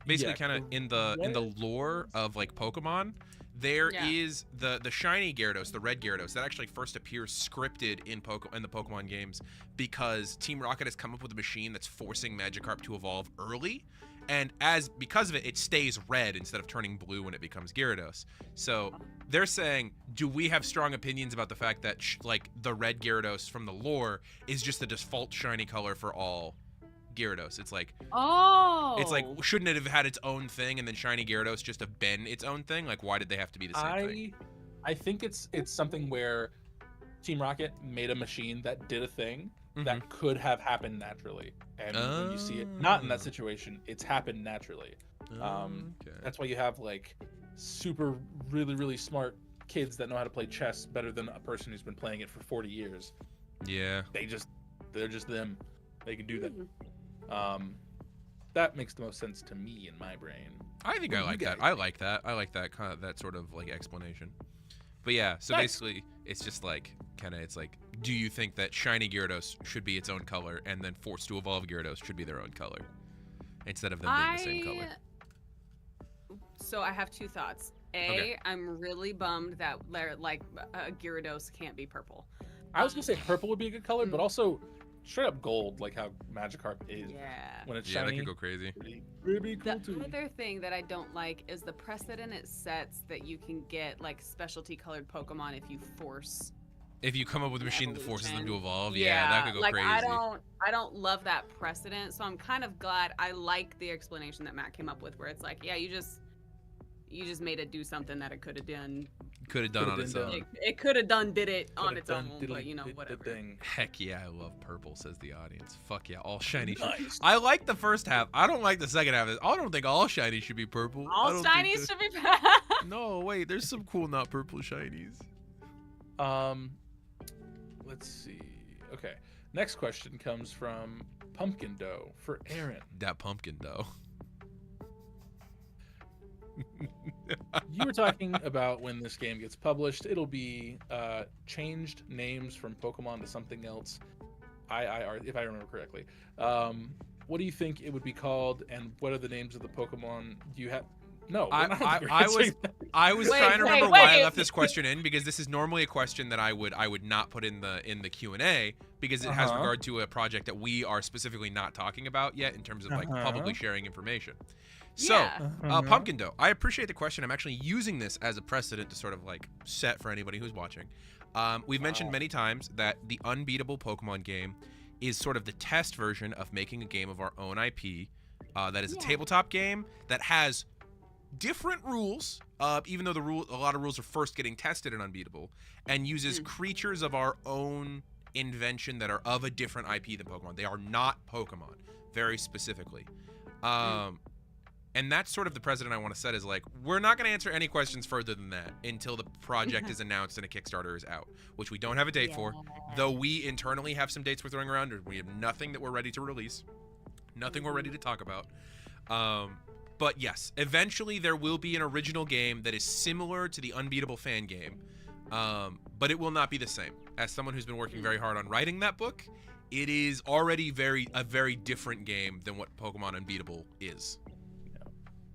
Speaker 1: Basically,
Speaker 3: Yeah,
Speaker 1: kind of in the lore of like Pokemon, there is the shiny Gyarados, the red Gyarados, that actually first appears scripted in the Pokemon games because Team Rocket has come up with a machine that's forcing Magikarp to evolve early, and because of it, it stays red instead of turning blue when it becomes Gyarados. So they're saying, do we have strong opinions about the fact that like the red Gyarados from the lore is just the default shiny color for all Gyarados? It's like, shouldn't it have had its own thing and then shiny Gyarados just have been its own thing? Like, why did they have to be the same thing?
Speaker 3: I think it's something where Team Rocket made a machine that did a thing that could have happened naturally, and when you see it not in that situation, it's happened naturally. That's why you have like super really smart kids that know how to play chess better than a person who's been playing it for 40 years.
Speaker 1: Yeah,
Speaker 3: they're just them. They can do that. That makes the most sense to me in my brain.
Speaker 1: I think I like that. I like that kind of that sort of like explanation. But yeah, so basically it's just like it's like, do you think that shiny Gyarados should be its own color and then forced to evolve Gyarados should be their own color instead of them being the same color?
Speaker 2: So I have two thoughts. I'm really bummed that like Gyarados can't be purple.
Speaker 3: I was gonna say purple would be a good color, but also straight up gold, like how Magikarp is.
Speaker 2: Yeah.
Speaker 3: When it's shiny.
Speaker 1: That could go crazy.
Speaker 3: Pretty cool
Speaker 2: The other thing that I don't like is the precedent it sets that you can get like specialty colored Pokemon if you come
Speaker 1: up with a machine that forces them to evolve,
Speaker 2: yeah,
Speaker 1: that could go
Speaker 2: like,
Speaker 1: crazy.
Speaker 2: I don't love that precedent, so I'm kind of glad. I like the explanation that Matt came up with, where it's like, yeah, you just made it do something that it could have done.
Speaker 1: On its own.
Speaker 2: It could have did it on its own, but whatever.
Speaker 1: Heck yeah, I love purple, says the audience. Fuck yeah, all shiny.
Speaker 3: Nice.
Speaker 1: I like the first half. I don't like the second half. I don't think all shinies should be purple.
Speaker 2: All shinies should be.
Speaker 1: No, wait. There's some cool not purple shinies.
Speaker 3: Let's see. Okay. Next question comes from Pumpkin Dough for Aaron.
Speaker 1: That pumpkin dough.
Speaker 3: You were talking about when this game gets published, it'll be changed names from Pokemon to something else. If I remember correctly. What do you think it would be called, and what are the names of the Pokemon? Do you have? No,
Speaker 1: I was trying to remember why I left this question in, because this is normally a question that I would not put in the Q&A, because it has regard to a project that we are specifically not talking about yet in terms of like publicly sharing information. So, Pumpkin Dough, I appreciate the question. I'm actually using this as a precedent to sort of like set for anybody who's watching. We've mentioned many times that the Unbeatable Pokemon game is sort of the test version of making a game of our own IP that is a tabletop game that has different rules, even though a lot of rules are first getting tested in Unbeatable, and uses creatures of our own invention that are of a different IP than Pokemon. They are not Pokemon, very specifically. And that's sort of the precedent I want to set, is like, we're not going to answer any questions further than that until the project is announced and a Kickstarter is out, which we don't have a date for, though we internally have some dates we're throwing around. We have nothing that we're ready to release, nothing we're ready to talk about. But yes, eventually there will be an original game that is similar to the Unbeatable fan game, but it will not be the same. As someone who's been working very hard on writing that book, it is already a very different game than what Pokemon Unbeatable is.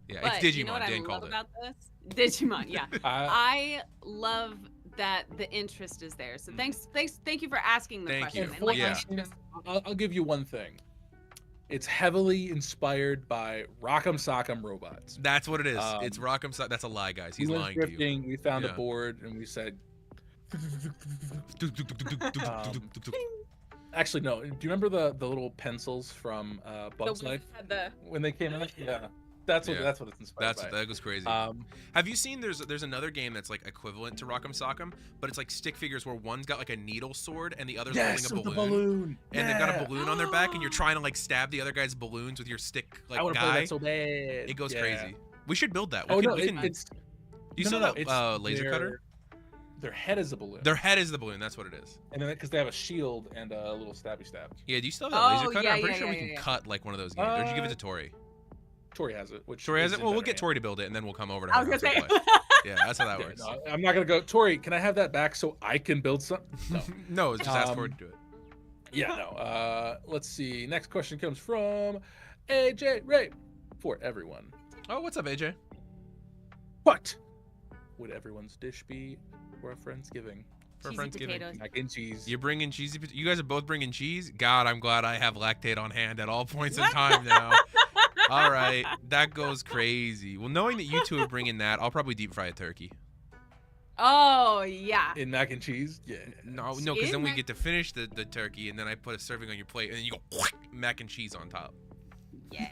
Speaker 1: Yeah,
Speaker 2: but
Speaker 1: it's Digimon.
Speaker 2: You know what
Speaker 1: Dan
Speaker 2: I
Speaker 1: called
Speaker 2: love
Speaker 1: it.
Speaker 2: about this? Digimon, yeah. I love that the interest is there. So thank you for asking the question.
Speaker 1: You.
Speaker 2: And like,
Speaker 3: I'll give you one thing. It's heavily inspired by Rock'em Sock'em Robots.
Speaker 1: That's what it is. It's Rock'em Sock'em. That's a lie, guys. He's lying to you.
Speaker 3: We found a board and we said. Actually, no. Do you remember the little pencils from Bugs Life when they came out? Yeah. That's what it's inspired by.
Speaker 1: That was crazy. Have you seen there's another game that's like equivalent to Rock'em Sock'em, but it's like stick figures where one's got like a needle sword and the other's holding a balloon. And they've got a balloon on their back, and you're trying to like stab the other guy's balloons with your stick like
Speaker 3: I want to
Speaker 1: guy.
Speaker 3: play that so bad.
Speaker 1: It goes crazy. We should build that.
Speaker 3: It's
Speaker 1: you saw that laser cutter?
Speaker 3: Their head is a balloon.
Speaker 1: Their head is the balloon. That's what it is.
Speaker 3: And then because they have a shield and a little stabby stab.
Speaker 1: Yeah. Do you still have that laser cutter? I'm pretty sure we can cut like one of those games. Don't you give it to Tori?
Speaker 3: Tori has it.
Speaker 1: Tori has it. Well, we'll get Tori to build it, and then we'll come over to her.
Speaker 2: I was gonna say.
Speaker 1: Yeah, that's how that
Speaker 3: Yeah,
Speaker 1: works.
Speaker 3: no, I'm not gonna go. Tori, can I have that back so I can build some? No.
Speaker 1: No, it's just ask Tori to do it.
Speaker 3: Yeah, no. Let's see. Next question comes from AJ Ray for everyone.
Speaker 1: Oh, what's up, AJ?
Speaker 3: What would everyone's dish be for a Friendsgiving?
Speaker 1: For
Speaker 2: Cheesy
Speaker 1: Friendsgiving.
Speaker 2: potatoes.
Speaker 3: Mac and cheese.
Speaker 1: You're bringing cheesy. You guys are both bringing cheese. God, I'm glad I have lactate on hand at all points in time now. All right, that goes crazy. Well, knowing that you two are bringing that, I'll probably deep fry a turkey.
Speaker 2: Oh yeah.
Speaker 3: In mac and cheese? Yeah.
Speaker 1: No, because then we
Speaker 2: mac-
Speaker 1: get to finish the turkey, and then I put a serving on your plate, and then you go mac and cheese on top.
Speaker 2: Yeah.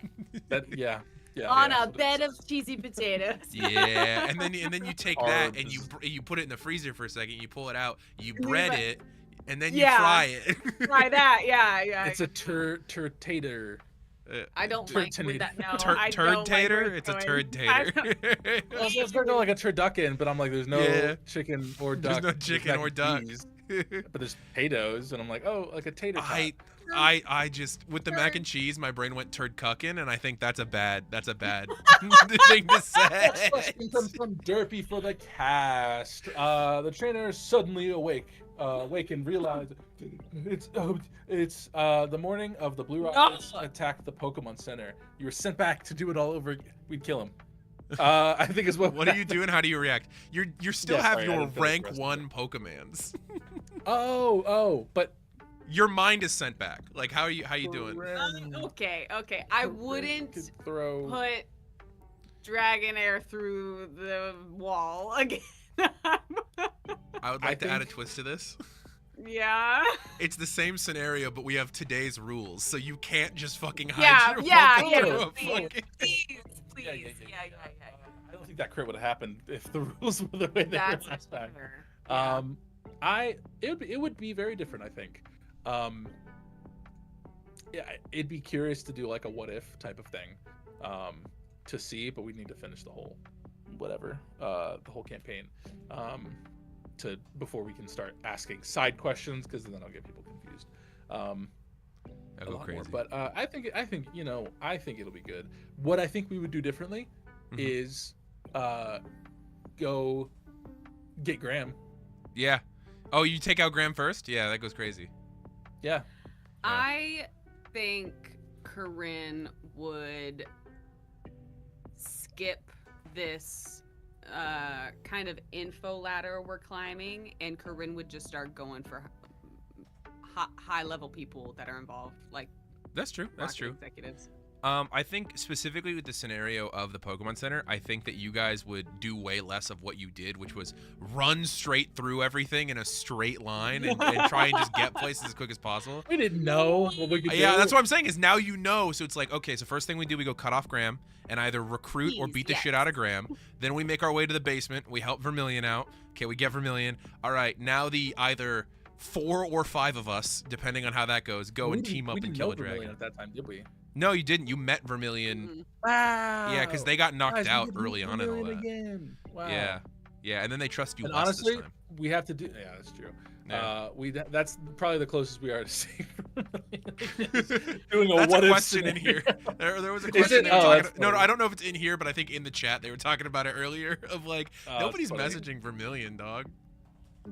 Speaker 3: Yeah.
Speaker 2: On
Speaker 3: yeah,
Speaker 2: a bed of cheesy potatoes.
Speaker 1: Yeah, and then you take that and
Speaker 3: Carbs.
Speaker 1: you put it in the freezer for a second. You pull it out, you bread it, and then you
Speaker 2: Yeah.
Speaker 1: fry it.
Speaker 2: Try that. Yeah.
Speaker 3: It's a turtater.
Speaker 2: I don't like
Speaker 3: Turd
Speaker 2: with that. No,
Speaker 1: Turd
Speaker 2: I don't like
Speaker 1: tater.
Speaker 2: where
Speaker 1: It's a
Speaker 2: going.
Speaker 1: turd
Speaker 2: I
Speaker 1: tater.
Speaker 3: I was gonna go like a turducken, but I'm like, there's no
Speaker 1: Yeah.
Speaker 3: chicken or
Speaker 1: There's
Speaker 3: duck.
Speaker 1: no
Speaker 3: There's
Speaker 1: chicken
Speaker 3: mac
Speaker 1: or
Speaker 3: and
Speaker 1: duck.
Speaker 3: cheese, but there's potatoes, and I'm like, oh, like a tater tot.
Speaker 1: I just with the mac and cheese, my brain went turd cucking, and I think that's a bad thing to say.
Speaker 3: Next question comes from Derpy for the cast. The trainer is suddenly awake and realize it's the morning of the Blue Rockets attack the Pokemon Center. You were sent back to do it all over again. We'd kill him. I think is what.
Speaker 1: What are you doing? How do you react? You still
Speaker 3: Yeah,
Speaker 1: have
Speaker 3: sorry, I
Speaker 1: your
Speaker 3: didn't finish
Speaker 1: rank
Speaker 3: the rest of
Speaker 1: 1 Pokemans.
Speaker 3: But
Speaker 1: Your mind is sent back. Like how you doing?
Speaker 2: Okay. I wouldn't
Speaker 3: could throw.
Speaker 2: put Dragonair through the wall again.
Speaker 1: I would like to add a twist to this.
Speaker 2: Yeah.
Speaker 1: It's the same scenario, but we have today's rules, so you can't just fucking
Speaker 2: Yeah,
Speaker 1: hide your
Speaker 2: yeah,
Speaker 1: Pokemon
Speaker 2: yeah,
Speaker 1: to a
Speaker 2: please,
Speaker 1: fucking-
Speaker 2: Please. Yeah.
Speaker 3: I don't think that crit would have happened if the rules were the way they
Speaker 2: That's
Speaker 3: were last time.
Speaker 2: fair.
Speaker 3: It would be very different, I think. Yeah, it'd be curious to do like a what if type of thing, to see, but we need to finish the whole, the whole campaign, before we can start asking side questions, because then I'll get people confused.
Speaker 1: I
Speaker 3: A
Speaker 1: go
Speaker 3: lot
Speaker 1: crazy.
Speaker 3: more. But I think it'll be good. What I think we would do differently is go get Graham.
Speaker 1: Yeah. Oh, you take out Graham first? Yeah, that goes crazy.
Speaker 3: Yeah.
Speaker 2: I think Coryne would skip this kind of info ladder we're climbing, and Coryne would just start going for high level people that are involved, like
Speaker 1: That's true. That's
Speaker 2: market
Speaker 1: true.
Speaker 2: executives.
Speaker 1: I think specifically with the scenario of the Pokemon Center, I think that you guys would do way less of what you did, which was run straight through everything in a straight line and try and just get places as quick as possible.
Speaker 3: We didn't know what we could do.
Speaker 1: Yeah, that's what I'm saying is now you know. So it's like, okay, so first thing we do, we go cut off Graham and either recruit or
Speaker 2: Please,
Speaker 1: beat the
Speaker 2: yes.
Speaker 1: shit out of Graham. Then we make our way to the basement. We help Vermilion out. Okay, we get Vermilion. All right, now the either 4 or 5 of us, depending on how that goes, go and team up and kill a dragon.
Speaker 3: At that time, did we?
Speaker 1: No, you didn't. You met Vermilion.
Speaker 3: Wow.
Speaker 1: Yeah, because they got knocked
Speaker 3: Guys, we
Speaker 1: out
Speaker 3: could meet
Speaker 1: early on and all
Speaker 3: Vermilion
Speaker 1: that.
Speaker 3: Again. Wow.
Speaker 1: Yeah, and then they trust you
Speaker 3: And
Speaker 1: less
Speaker 3: honestly,
Speaker 1: this time.
Speaker 3: we have to do. Yeah, that's true.
Speaker 1: Yeah.
Speaker 3: That's probably the closest we are to seeing doing a
Speaker 1: That's
Speaker 3: what
Speaker 1: a
Speaker 3: if
Speaker 1: question in
Speaker 3: scenario.
Speaker 1: here. There was a
Speaker 3: Is
Speaker 1: question.
Speaker 3: it?
Speaker 1: They were
Speaker 3: Oh,
Speaker 1: talking,
Speaker 3: that's
Speaker 1: no,
Speaker 3: funny.
Speaker 1: I don't know if it's in here, but I think in the chat they were talking about it earlier. Of like nobody's
Speaker 3: that's funny.
Speaker 1: messaging Vermilion, dog.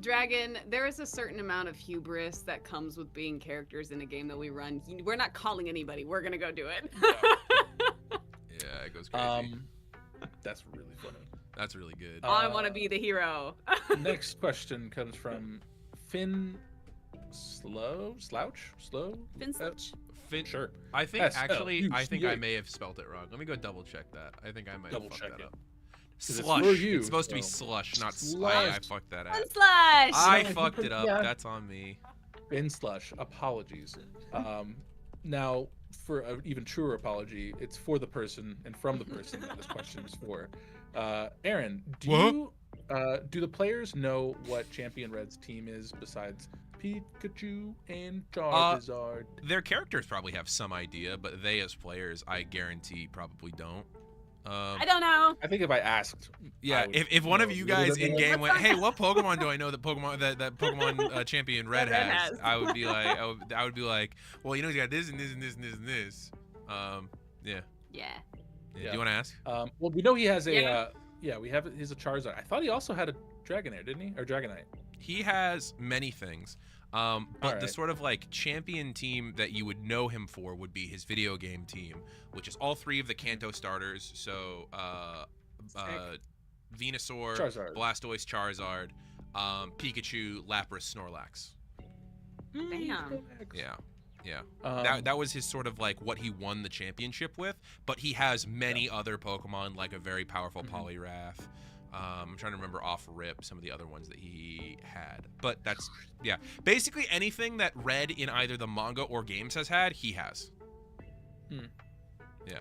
Speaker 2: Dragon, there is a certain amount of hubris that comes with being characters in a game that we run. We're not calling anybody. We're gonna go do it.
Speaker 1: Yeah, it goes crazy.
Speaker 3: That's really funny.
Speaker 1: That's really good.
Speaker 2: I want to be the hero.
Speaker 3: The next question comes from Finn Slouch.
Speaker 2: Finn Slouch.
Speaker 1: Finn,
Speaker 3: Sure.
Speaker 1: I think
Speaker 3: S-L-U-C-H.
Speaker 1: I think I may have spelt it wrong. Let me go double check that. I think I might have
Speaker 3: Double
Speaker 1: fucked
Speaker 3: check
Speaker 1: that
Speaker 3: it.
Speaker 1: up.
Speaker 3: 'Cause it's
Speaker 1: Slush.
Speaker 3: for you,
Speaker 1: It's supposed to be
Speaker 3: so-
Speaker 1: slush, not
Speaker 3: Slush.
Speaker 1: I fucked that up.
Speaker 2: Fun slash.
Speaker 1: I
Speaker 3: No,
Speaker 1: fucked it up.
Speaker 3: yeah.
Speaker 1: That's on me.
Speaker 3: Finn Slush. Apologies. Now, for an even truer apology, it's for the person and from the person that this question is for. Aaron, do the players know what Champion Red's team is besides Pikachu and Charizard?
Speaker 1: Their characters probably have some idea, but they as players, I guarantee, probably don't.
Speaker 2: I don't know.
Speaker 3: I think if I asked,
Speaker 1: Yeah,
Speaker 3: I would
Speaker 1: if one of
Speaker 3: know
Speaker 1: you
Speaker 3: a little
Speaker 1: guys
Speaker 3: bit
Speaker 1: in
Speaker 3: more.
Speaker 1: game went, "Hey, what Pokemon do I know that Pokemon Champion Red
Speaker 2: Red
Speaker 1: has?"
Speaker 2: has.
Speaker 1: I would be like, well, you know, he's got this and this and this and this and this. Yeah.
Speaker 2: Yeah.
Speaker 1: Do you want to ask?
Speaker 3: Well, we know he has a
Speaker 2: Yeah.
Speaker 3: Yeah, we have. He's a Charizard. I thought he also had a Dragonair, didn't he? Or Dragonite.
Speaker 1: He has many things. But
Speaker 3: Alright.
Speaker 1: the sort of like champion team that you would know him for would be his video game team, which is all 3 of the Kanto starters. So Venusaur,
Speaker 3: Charizard.
Speaker 1: Blastoise, Charizard, Pikachu, Lapras, Snorlax.
Speaker 2: Damn.
Speaker 1: Yeah.
Speaker 3: Um,
Speaker 1: That was his sort of like what he won the championship with, but he has many other Pokemon, like a very powerful Poliwrath. I'm trying to remember off rip some of the other ones that he had, but that's basically anything that Red in either the manga or games has had, he has. Yeah.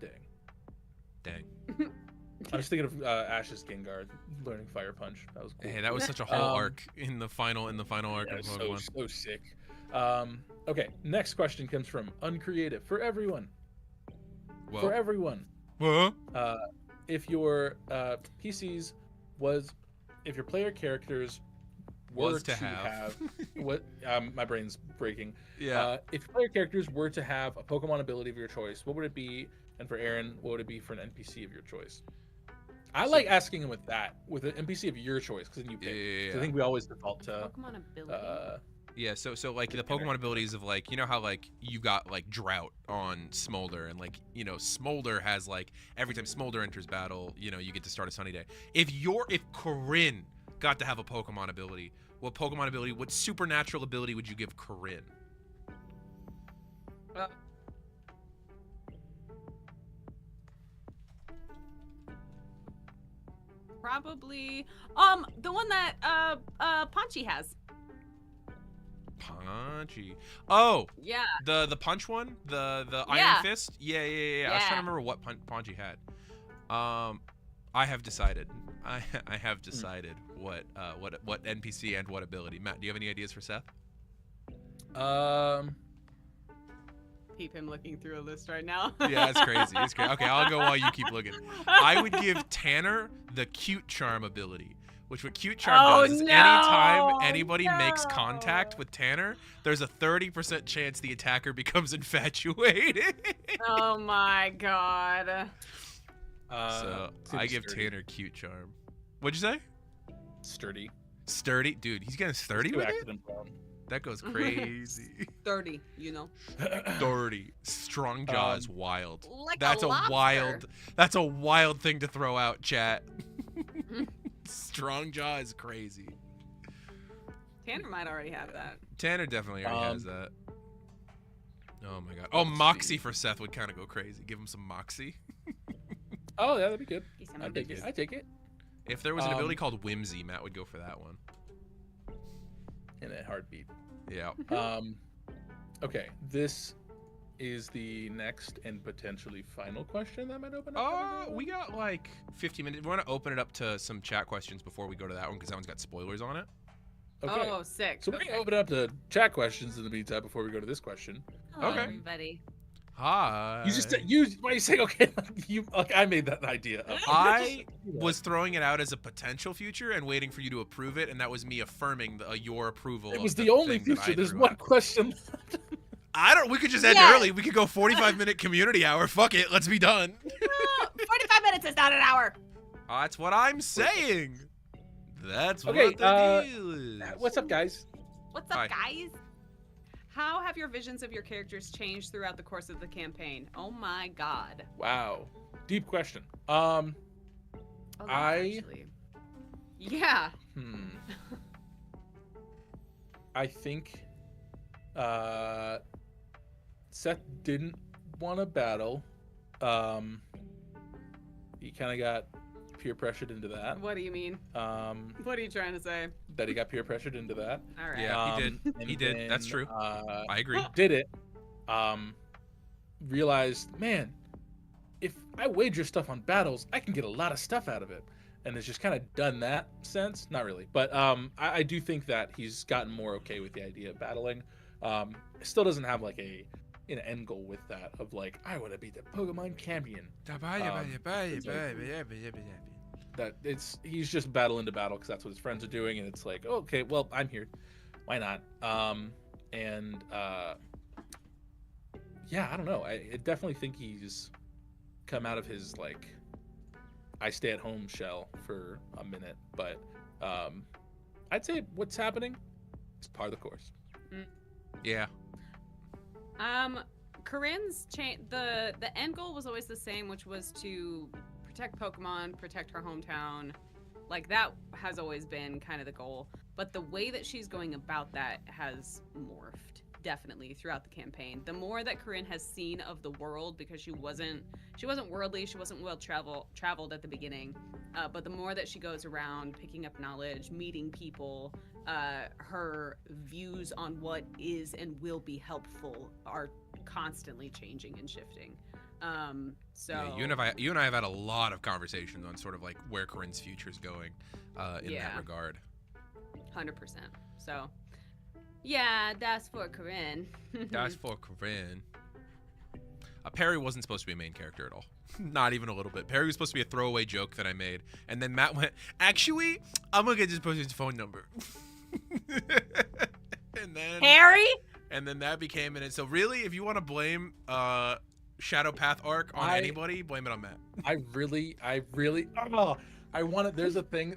Speaker 3: Dang.
Speaker 1: Dang.
Speaker 3: I was thinking of Ash's Gengar learning Fire Punch. That was cool.
Speaker 1: Hey, that was such a whole arc in the final arc
Speaker 3: Yeah,
Speaker 1: of
Speaker 3: so
Speaker 1: Pokemon.
Speaker 3: sick. Okay, next question comes from Uncreative for everyone.
Speaker 1: Whoa.
Speaker 3: For everyone.
Speaker 1: Whoa.
Speaker 3: If your PCs if your player characters were
Speaker 1: Was to
Speaker 3: to
Speaker 1: have.
Speaker 3: what my brain's breaking.
Speaker 1: Yeah.
Speaker 3: If your player characters were to have a Pokemon ability of your choice, what would it be? And for Aaron, what would it be for an NPC of your choice? I like asking him with an NPC of your choice, because then you pick.
Speaker 1: Yeah.
Speaker 3: 'Cause I think we always default to
Speaker 2: Pokemon ability.
Speaker 1: Yeah, so like the Pokemon abilities of like, you know how like you got like Drought on Smolder, and like, you know, Smolder has like every time Smolder enters battle, you know, you get to start a sunny day. If Coryne got to have a Pokemon ability, what supernatural ability would you give Coryne?
Speaker 2: Probably the one that Punchy has.
Speaker 1: Punchy. Oh,
Speaker 2: Yeah.
Speaker 1: the punch one, the
Speaker 2: Yeah.
Speaker 1: Iron Fist. Yeah. I was trying to remember what Punchy had. I have decided. I have decided what NPC and what ability. Matt, do you have any ideas for Seth?
Speaker 2: Keep him looking through a list right now.
Speaker 1: Yeah, it's crazy. It's crazy. Okay, I'll go while you keep looking. I would give Tanner the Cute Charm ability, which what Cute Charm does is anytime anybody makes contact with Tanner, there's a 30% chance the attacker becomes infatuated.
Speaker 2: Oh my god.
Speaker 1: So I give Tanner Cute Charm. What'd you say?
Speaker 3: Sturdy.
Speaker 1: Sturdy? Dude, he's getting sturdy with it?
Speaker 3: Accident prone.
Speaker 1: That goes crazy.
Speaker 2: 30, you know.
Speaker 1: Sturdy. Strong Jaw is wild.
Speaker 2: Like
Speaker 1: That's
Speaker 2: a lobster.
Speaker 1: That's a wild thing to throw out, chat. Strong Jaw is crazy.
Speaker 2: Tanner might already have that.
Speaker 1: Tanner definitely already has that. Oh my god. Oh, Moxie for Seth would kind of go crazy. Give him some Moxie.
Speaker 3: Oh yeah, that'd be good.
Speaker 2: He's
Speaker 3: I take it. I take it.
Speaker 1: If there was an ability called Whimsy, Matt would go for that one.
Speaker 3: In a heartbeat.
Speaker 1: Yeah.
Speaker 3: Okay, this is the next and potentially final question that might open up.
Speaker 1: We got like 15 minutes. We want to open it up to some chat questions before we go to that one, because that one's got spoilers on it.
Speaker 3: Okay.
Speaker 2: Oh, sick.
Speaker 3: So we're gonna open up to chat questions in the meantime before we go to this question.
Speaker 2: Hello,
Speaker 1: Okay.
Speaker 2: everybody.
Speaker 1: Hi.
Speaker 3: Why are you saying okay? I made that idea up.
Speaker 1: I was throwing it out as a potential future and waiting for you to approve it, and that was me affirming your approval.
Speaker 3: It was
Speaker 1: of
Speaker 3: the only
Speaker 1: thing that I
Speaker 3: future. There's
Speaker 1: threw
Speaker 3: one
Speaker 1: out.
Speaker 3: question.
Speaker 1: We could just end
Speaker 2: Yeah.
Speaker 1: early. We could go 45-minute community hour. Fuck it. Let's be done.
Speaker 2: 45 minutes is not an hour.
Speaker 1: That's what I'm saying. That's
Speaker 3: Okay,
Speaker 1: what the deal is.
Speaker 3: What's up, guys?
Speaker 2: What's up,
Speaker 1: Hi.
Speaker 2: guys? How have your visions of your characters changed throughout the course of the campaign? Oh my god.
Speaker 3: Wow, deep question.
Speaker 2: A lot,
Speaker 3: I-
Speaker 2: actually. Yeah.
Speaker 3: I think Seth didn't want to battle. He kind of got peer pressured into that.
Speaker 2: What do you mean? What are you trying to say?
Speaker 3: That he got peer pressured into that.
Speaker 2: All right.
Speaker 1: Yeah, he did.
Speaker 3: And
Speaker 1: He did. That's true. I agree.
Speaker 3: Did it. Realized, man, if I wager stuff on battles, I can get a lot of stuff out of it. And it's just kind of done that sense. Not really, but I do think that he's gotten more okay with the idea of battling. Still doesn't have like an end goal with that of like, I want to be the Pokemon champion. That he's just battle into battle because that's what his friends are doing, and it's like, oh, okay, well, I'm here, why not? Yeah, I don't know. I definitely think he's come out of his like I stay at home shell for a minute, but I'd say what's happening is part of the course.
Speaker 1: Yeah.
Speaker 2: Corinne's the end goal was always the same, which was to protect Pokemon, protect her hometown. Like that has always been kind of the goal. But the way that she's going about that has morphed definitely throughout the campaign. The more that Coryne has seen of the world, because she wasn't worldly, she wasn't well traveled at the beginning. But the more that she goes around picking up knowledge, meeting people, her views on what is and will be helpful are constantly changing and shifting. So
Speaker 1: yeah, you and I have had a lot of conversations on sort of like where Corinne's future is going in that regard.
Speaker 2: 100%. So yeah, that's for Coryne.
Speaker 1: That's for Coryne. Perry wasn't supposed to be a main character at all. Not even a little bit. Perry was supposed to be a throwaway joke that I made. And then Matt went, actually, I'm going to get this person's phone number. And then
Speaker 2: Harry?
Speaker 1: And then that became it. So really, if you want to blame Shadow Path arc on anybody, blame it on Matt.
Speaker 3: I really I want to. There's a thing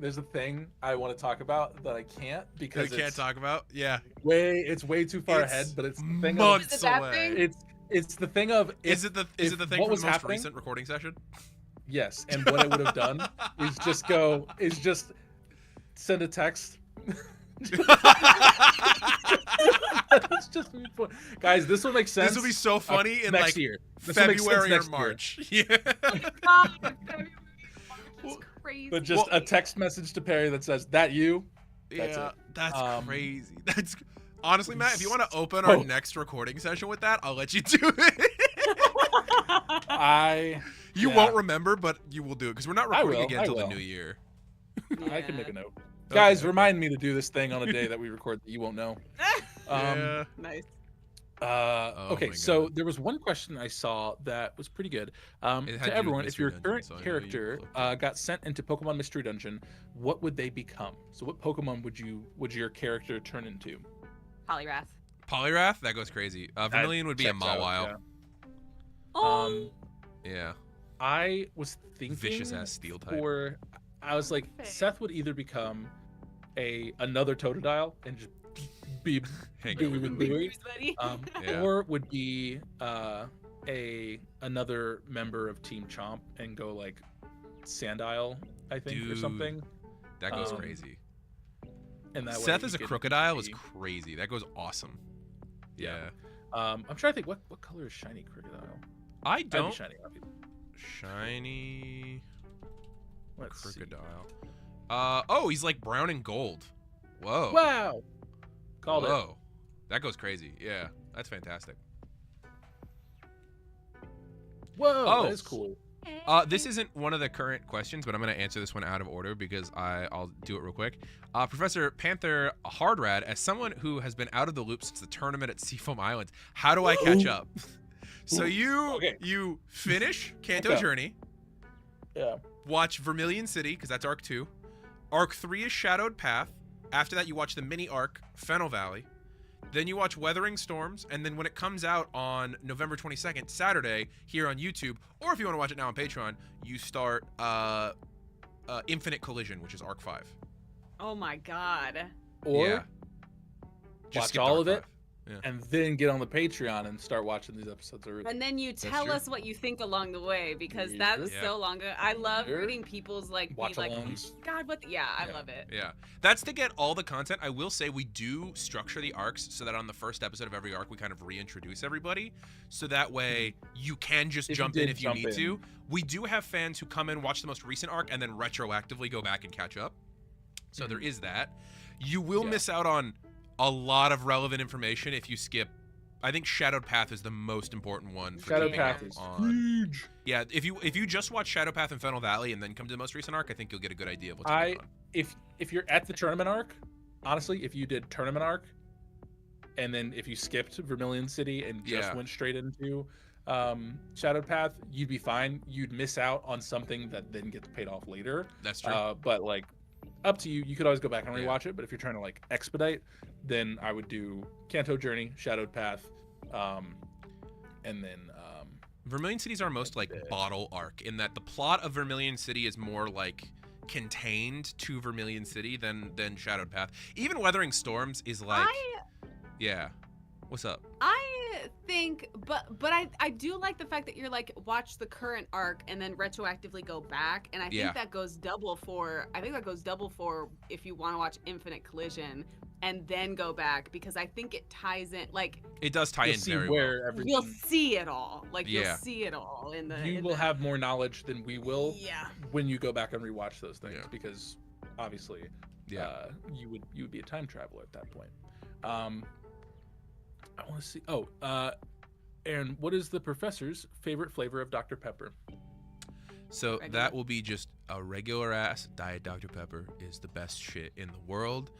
Speaker 3: I want to talk about that I can't because
Speaker 1: you can't talk about. Yeah,
Speaker 3: it's way too far ahead. But it's the thing
Speaker 1: months away.
Speaker 3: It's the thing of
Speaker 1: is it the thing from the most recent recording session?
Speaker 3: Yes, and what I would have done is just send a text. It's just guys, this will make sense.
Speaker 1: This will be so funny in
Speaker 3: next
Speaker 1: like
Speaker 3: year.
Speaker 1: February or March. Yeah.
Speaker 2: Crazy.
Speaker 3: But just a text message to Perry that says, "That you?"
Speaker 1: That's crazy. That's honestly, Matt. If you want to open our next recording session with that, I'll let you do it. You won't remember, but you will do it because we're not recording again until the new year.
Speaker 2: Yeah.
Speaker 3: I can make a note. Guys, remind me to do this thing on a day that we record that you won't know.
Speaker 2: Nice.
Speaker 3: Okay, so there was one question I saw that was pretty good. To everyone, if your current character got sent into Pokemon Mystery Dungeon, what would they become? So what Pokemon would your character turn into?
Speaker 2: Poliwrath.
Speaker 1: Poliwrath? That goes crazy. Vermilion would be a Mawile.
Speaker 3: Yeah.
Speaker 2: Oh.
Speaker 1: Yeah.
Speaker 3: I was thinking
Speaker 1: vicious ass steel type.
Speaker 3: I was like, Seth would either become another Totodile and just be with Louis, or would be another member of Team Chomp and go like Sandile, I think, or something.
Speaker 1: That goes crazy.
Speaker 3: And that
Speaker 1: Seth as a Crocodile is crazy. That goes awesome. Yeah.
Speaker 3: I'm trying to think what color is shiny Crocodile.
Speaker 1: I don't.
Speaker 3: Shiny.
Speaker 1: Shiny.
Speaker 3: Let's
Speaker 1: Crocodile. He's like brown and gold. Whoa.
Speaker 3: Wow. Called it.
Speaker 1: That goes crazy. Yeah, that's fantastic.
Speaker 3: Whoa, that is cool.
Speaker 1: This isn't one of the current questions, but I'm going to answer this one out of order because I'll do it real quick. Professor Panther Hardrad, as someone who has been out of the loop since the tournament at Seafoam Islands, how do I catch up? So you finish Kanto Journey.
Speaker 3: Yeah.
Speaker 1: Watch Vermilion City, because that's Arc 2. Arc 3 is Shadowed Path. After that, you watch the mini arc, Fennel Valley. Then you watch Weathering Storms, and then when it comes out on November 22nd, Saturday, here on YouTube, or if you want to watch it now on Patreon, you start Infinite Collision, which is Arc 5.
Speaker 2: Oh my god.
Speaker 3: Or watch all of it,
Speaker 1: Yeah.
Speaker 3: and then get on the Patreon and start watching these episodes early.
Speaker 2: And then you tell us what you think along the way, because that's so long ago. I love reading people's
Speaker 3: watch-alongs.
Speaker 2: God, I love it.
Speaker 1: Yeah, that's to get all the content. I will say we do structure the arcs so that on the first episode of every arc we kind of reintroduce everybody, so that way you can just jump in if you need to. We do have fans who come in, watch the most recent arc, and then retroactively go back and catch up. So there is that. You will miss out on a lot of relevant information if you skip. I think Shadowed Path is the most important one.
Speaker 3: Shadowed Path is huge.
Speaker 1: Yeah, if you just watch Shadowed Path and Fennel Valley and then come to the most recent arc, I think you'll get a good idea of what's going on.
Speaker 3: If you're at the tournament arc, honestly, if you did tournament arc, and then if you skipped Vermilion City and just went straight into Shadowed Path, you'd be fine. You'd miss out on something that then gets paid off later.
Speaker 1: That's true.
Speaker 3: But like, up to you. You could always go back and rewatch it. But if you're trying to like expedite, then I would do Kanto Journey, Shadowed Path, and then
Speaker 1: Vermilion City is our most like bottle arc in that the plot of Vermilion City is more like contained to Vermilion City than Shadowed Path. Even Weathering Storms is like, yeah. What's up?
Speaker 2: I think, but I do like the fact that you're like watch the current arc and then retroactively go back, and I think that goes double for. I think that goes double for if you want to watch Infinite Collision and then go back, because I think it ties in like
Speaker 1: it does tie in very well.
Speaker 2: You'll see it all. Like you'll see it all in the.
Speaker 3: You will have more knowledge than we will.
Speaker 2: Yeah.
Speaker 3: When you go back and rewatch those things, because obviously, you would be a time traveler at that point. I want to see. Oh, Aaron, what is the professor's favorite flavor of Dr. Pepper?
Speaker 1: So that will be just a regular ass Diet Dr. Pepper is the best shit in the world.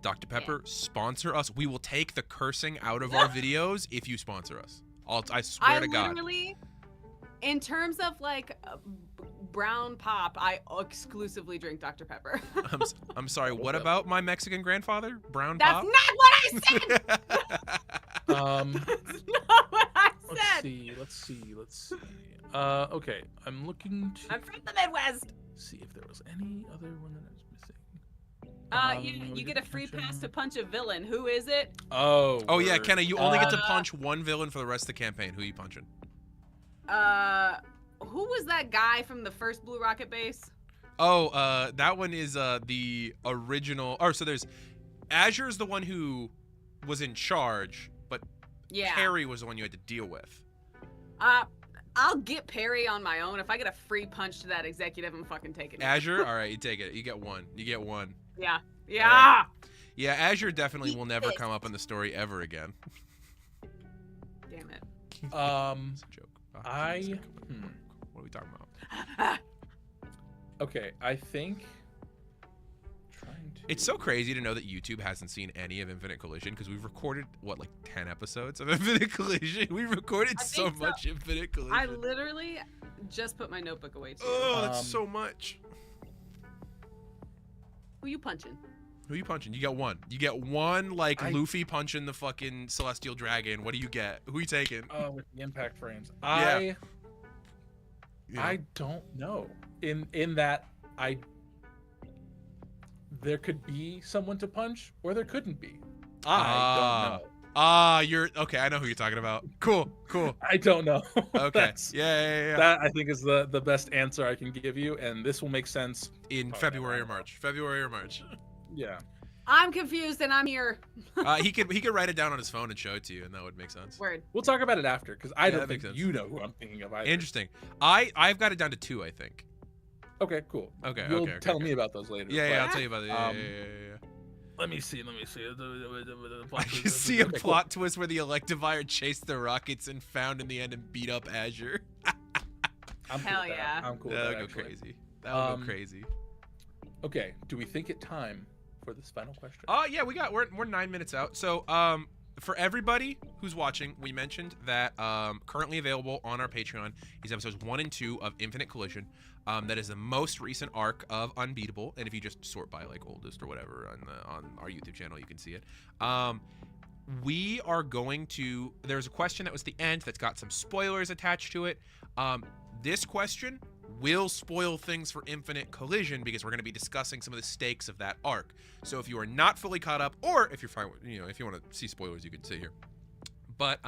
Speaker 1: Dr. Pepper, sponsor us. We will take the cursing out of our videos if you sponsor us. I swear to God.
Speaker 2: Literally, in terms of like brown pop, I exclusively drink Dr. Pepper.
Speaker 1: I'm sorry. What about my Mexican grandfather? Brown
Speaker 2: That's
Speaker 1: pop?
Speaker 2: not what I said.
Speaker 3: That's
Speaker 2: not what I said.
Speaker 3: Let's see. Okay, I'm looking to.
Speaker 2: I'm from the Midwest.
Speaker 3: See if there was any other one that I was missing.
Speaker 2: You get a free pass to punch a villain. Who is it?
Speaker 1: Oh yeah, Kenna. You only get to punch one villain for the rest of the campaign. Who are you punching?
Speaker 2: Who was that guy from the first Blue Rocket base?
Speaker 1: Oh, that one is the original. Or so there's Azure's the one who was in charge, but Perry was the one you had to deal with.
Speaker 2: I'll get Perry on my own. If I get a free punch to that executive, I'm fucking taking it.
Speaker 1: Azure? All right, you take it. You get one.
Speaker 2: Yeah.
Speaker 1: Right. Yeah, Azure definitely will never come up in the story ever again.
Speaker 2: Damn it.
Speaker 1: It's a joke. What are we talking about?
Speaker 3: Okay, I think.
Speaker 1: It's so crazy to know that YouTube hasn't seen any of Infinite Collision because we've recorded what, like 10 episodes of Infinite Collision. We've recorded so much Infinite Collision.
Speaker 2: I literally just put my notebook away too.
Speaker 1: Oh, that's so much.
Speaker 2: Who you punching?
Speaker 1: You get one. You get one like Luffy punching the fucking Celestial Dragon. What do you get? Who you taking?
Speaker 3: Oh, with the impact frames.
Speaker 1: Yeah.
Speaker 3: I don't know. In that there could be someone to punch, or there couldn't be. I don't know.
Speaker 1: You're okay. I know who you're talking about. Cool.
Speaker 3: I don't know.
Speaker 1: Okay. Yeah.
Speaker 3: That I think is the best answer I can give you, and this will make sense
Speaker 1: in February or March.
Speaker 3: Yeah.
Speaker 2: I'm confused and I'm here.
Speaker 1: He could write it down on his phone and show it to you, and that would make sense.
Speaker 2: Word.
Speaker 3: We'll talk about it after, because I don't think you know who I'm thinking of either.
Speaker 1: Interesting. I've got it down to 2, I think.
Speaker 3: Okay, cool.
Speaker 1: Okay.
Speaker 3: You'll tell me about those later.
Speaker 1: Yeah, I'll tell you about it. Yeah.
Speaker 3: Let me see.
Speaker 1: I can see a plot twist where the Electivire chased the Rockets and found in the end and beat up Azure.
Speaker 2: Hell yeah.
Speaker 3: I'm cool.
Speaker 1: That would go crazy. That would go crazy.
Speaker 3: Okay. Do we think it time for this final question?
Speaker 1: Yeah, we're 9 minutes out. So for everybody who's watching, we mentioned that currently available on our Patreon is episodes 1 and 2 of Infinite Collision. That is the most recent arc of Unbeatable, and if you just sort by like oldest or whatever on our YouTube channel, you can see it. We are going to. There's a question that was the end that's got some spoilers attached to it. This question will spoil things for Infinite Collision because we're going to be discussing some of the stakes of that arc. So if you are not fully caught up, or if you're fine, if you want to see spoilers, you can sit here. But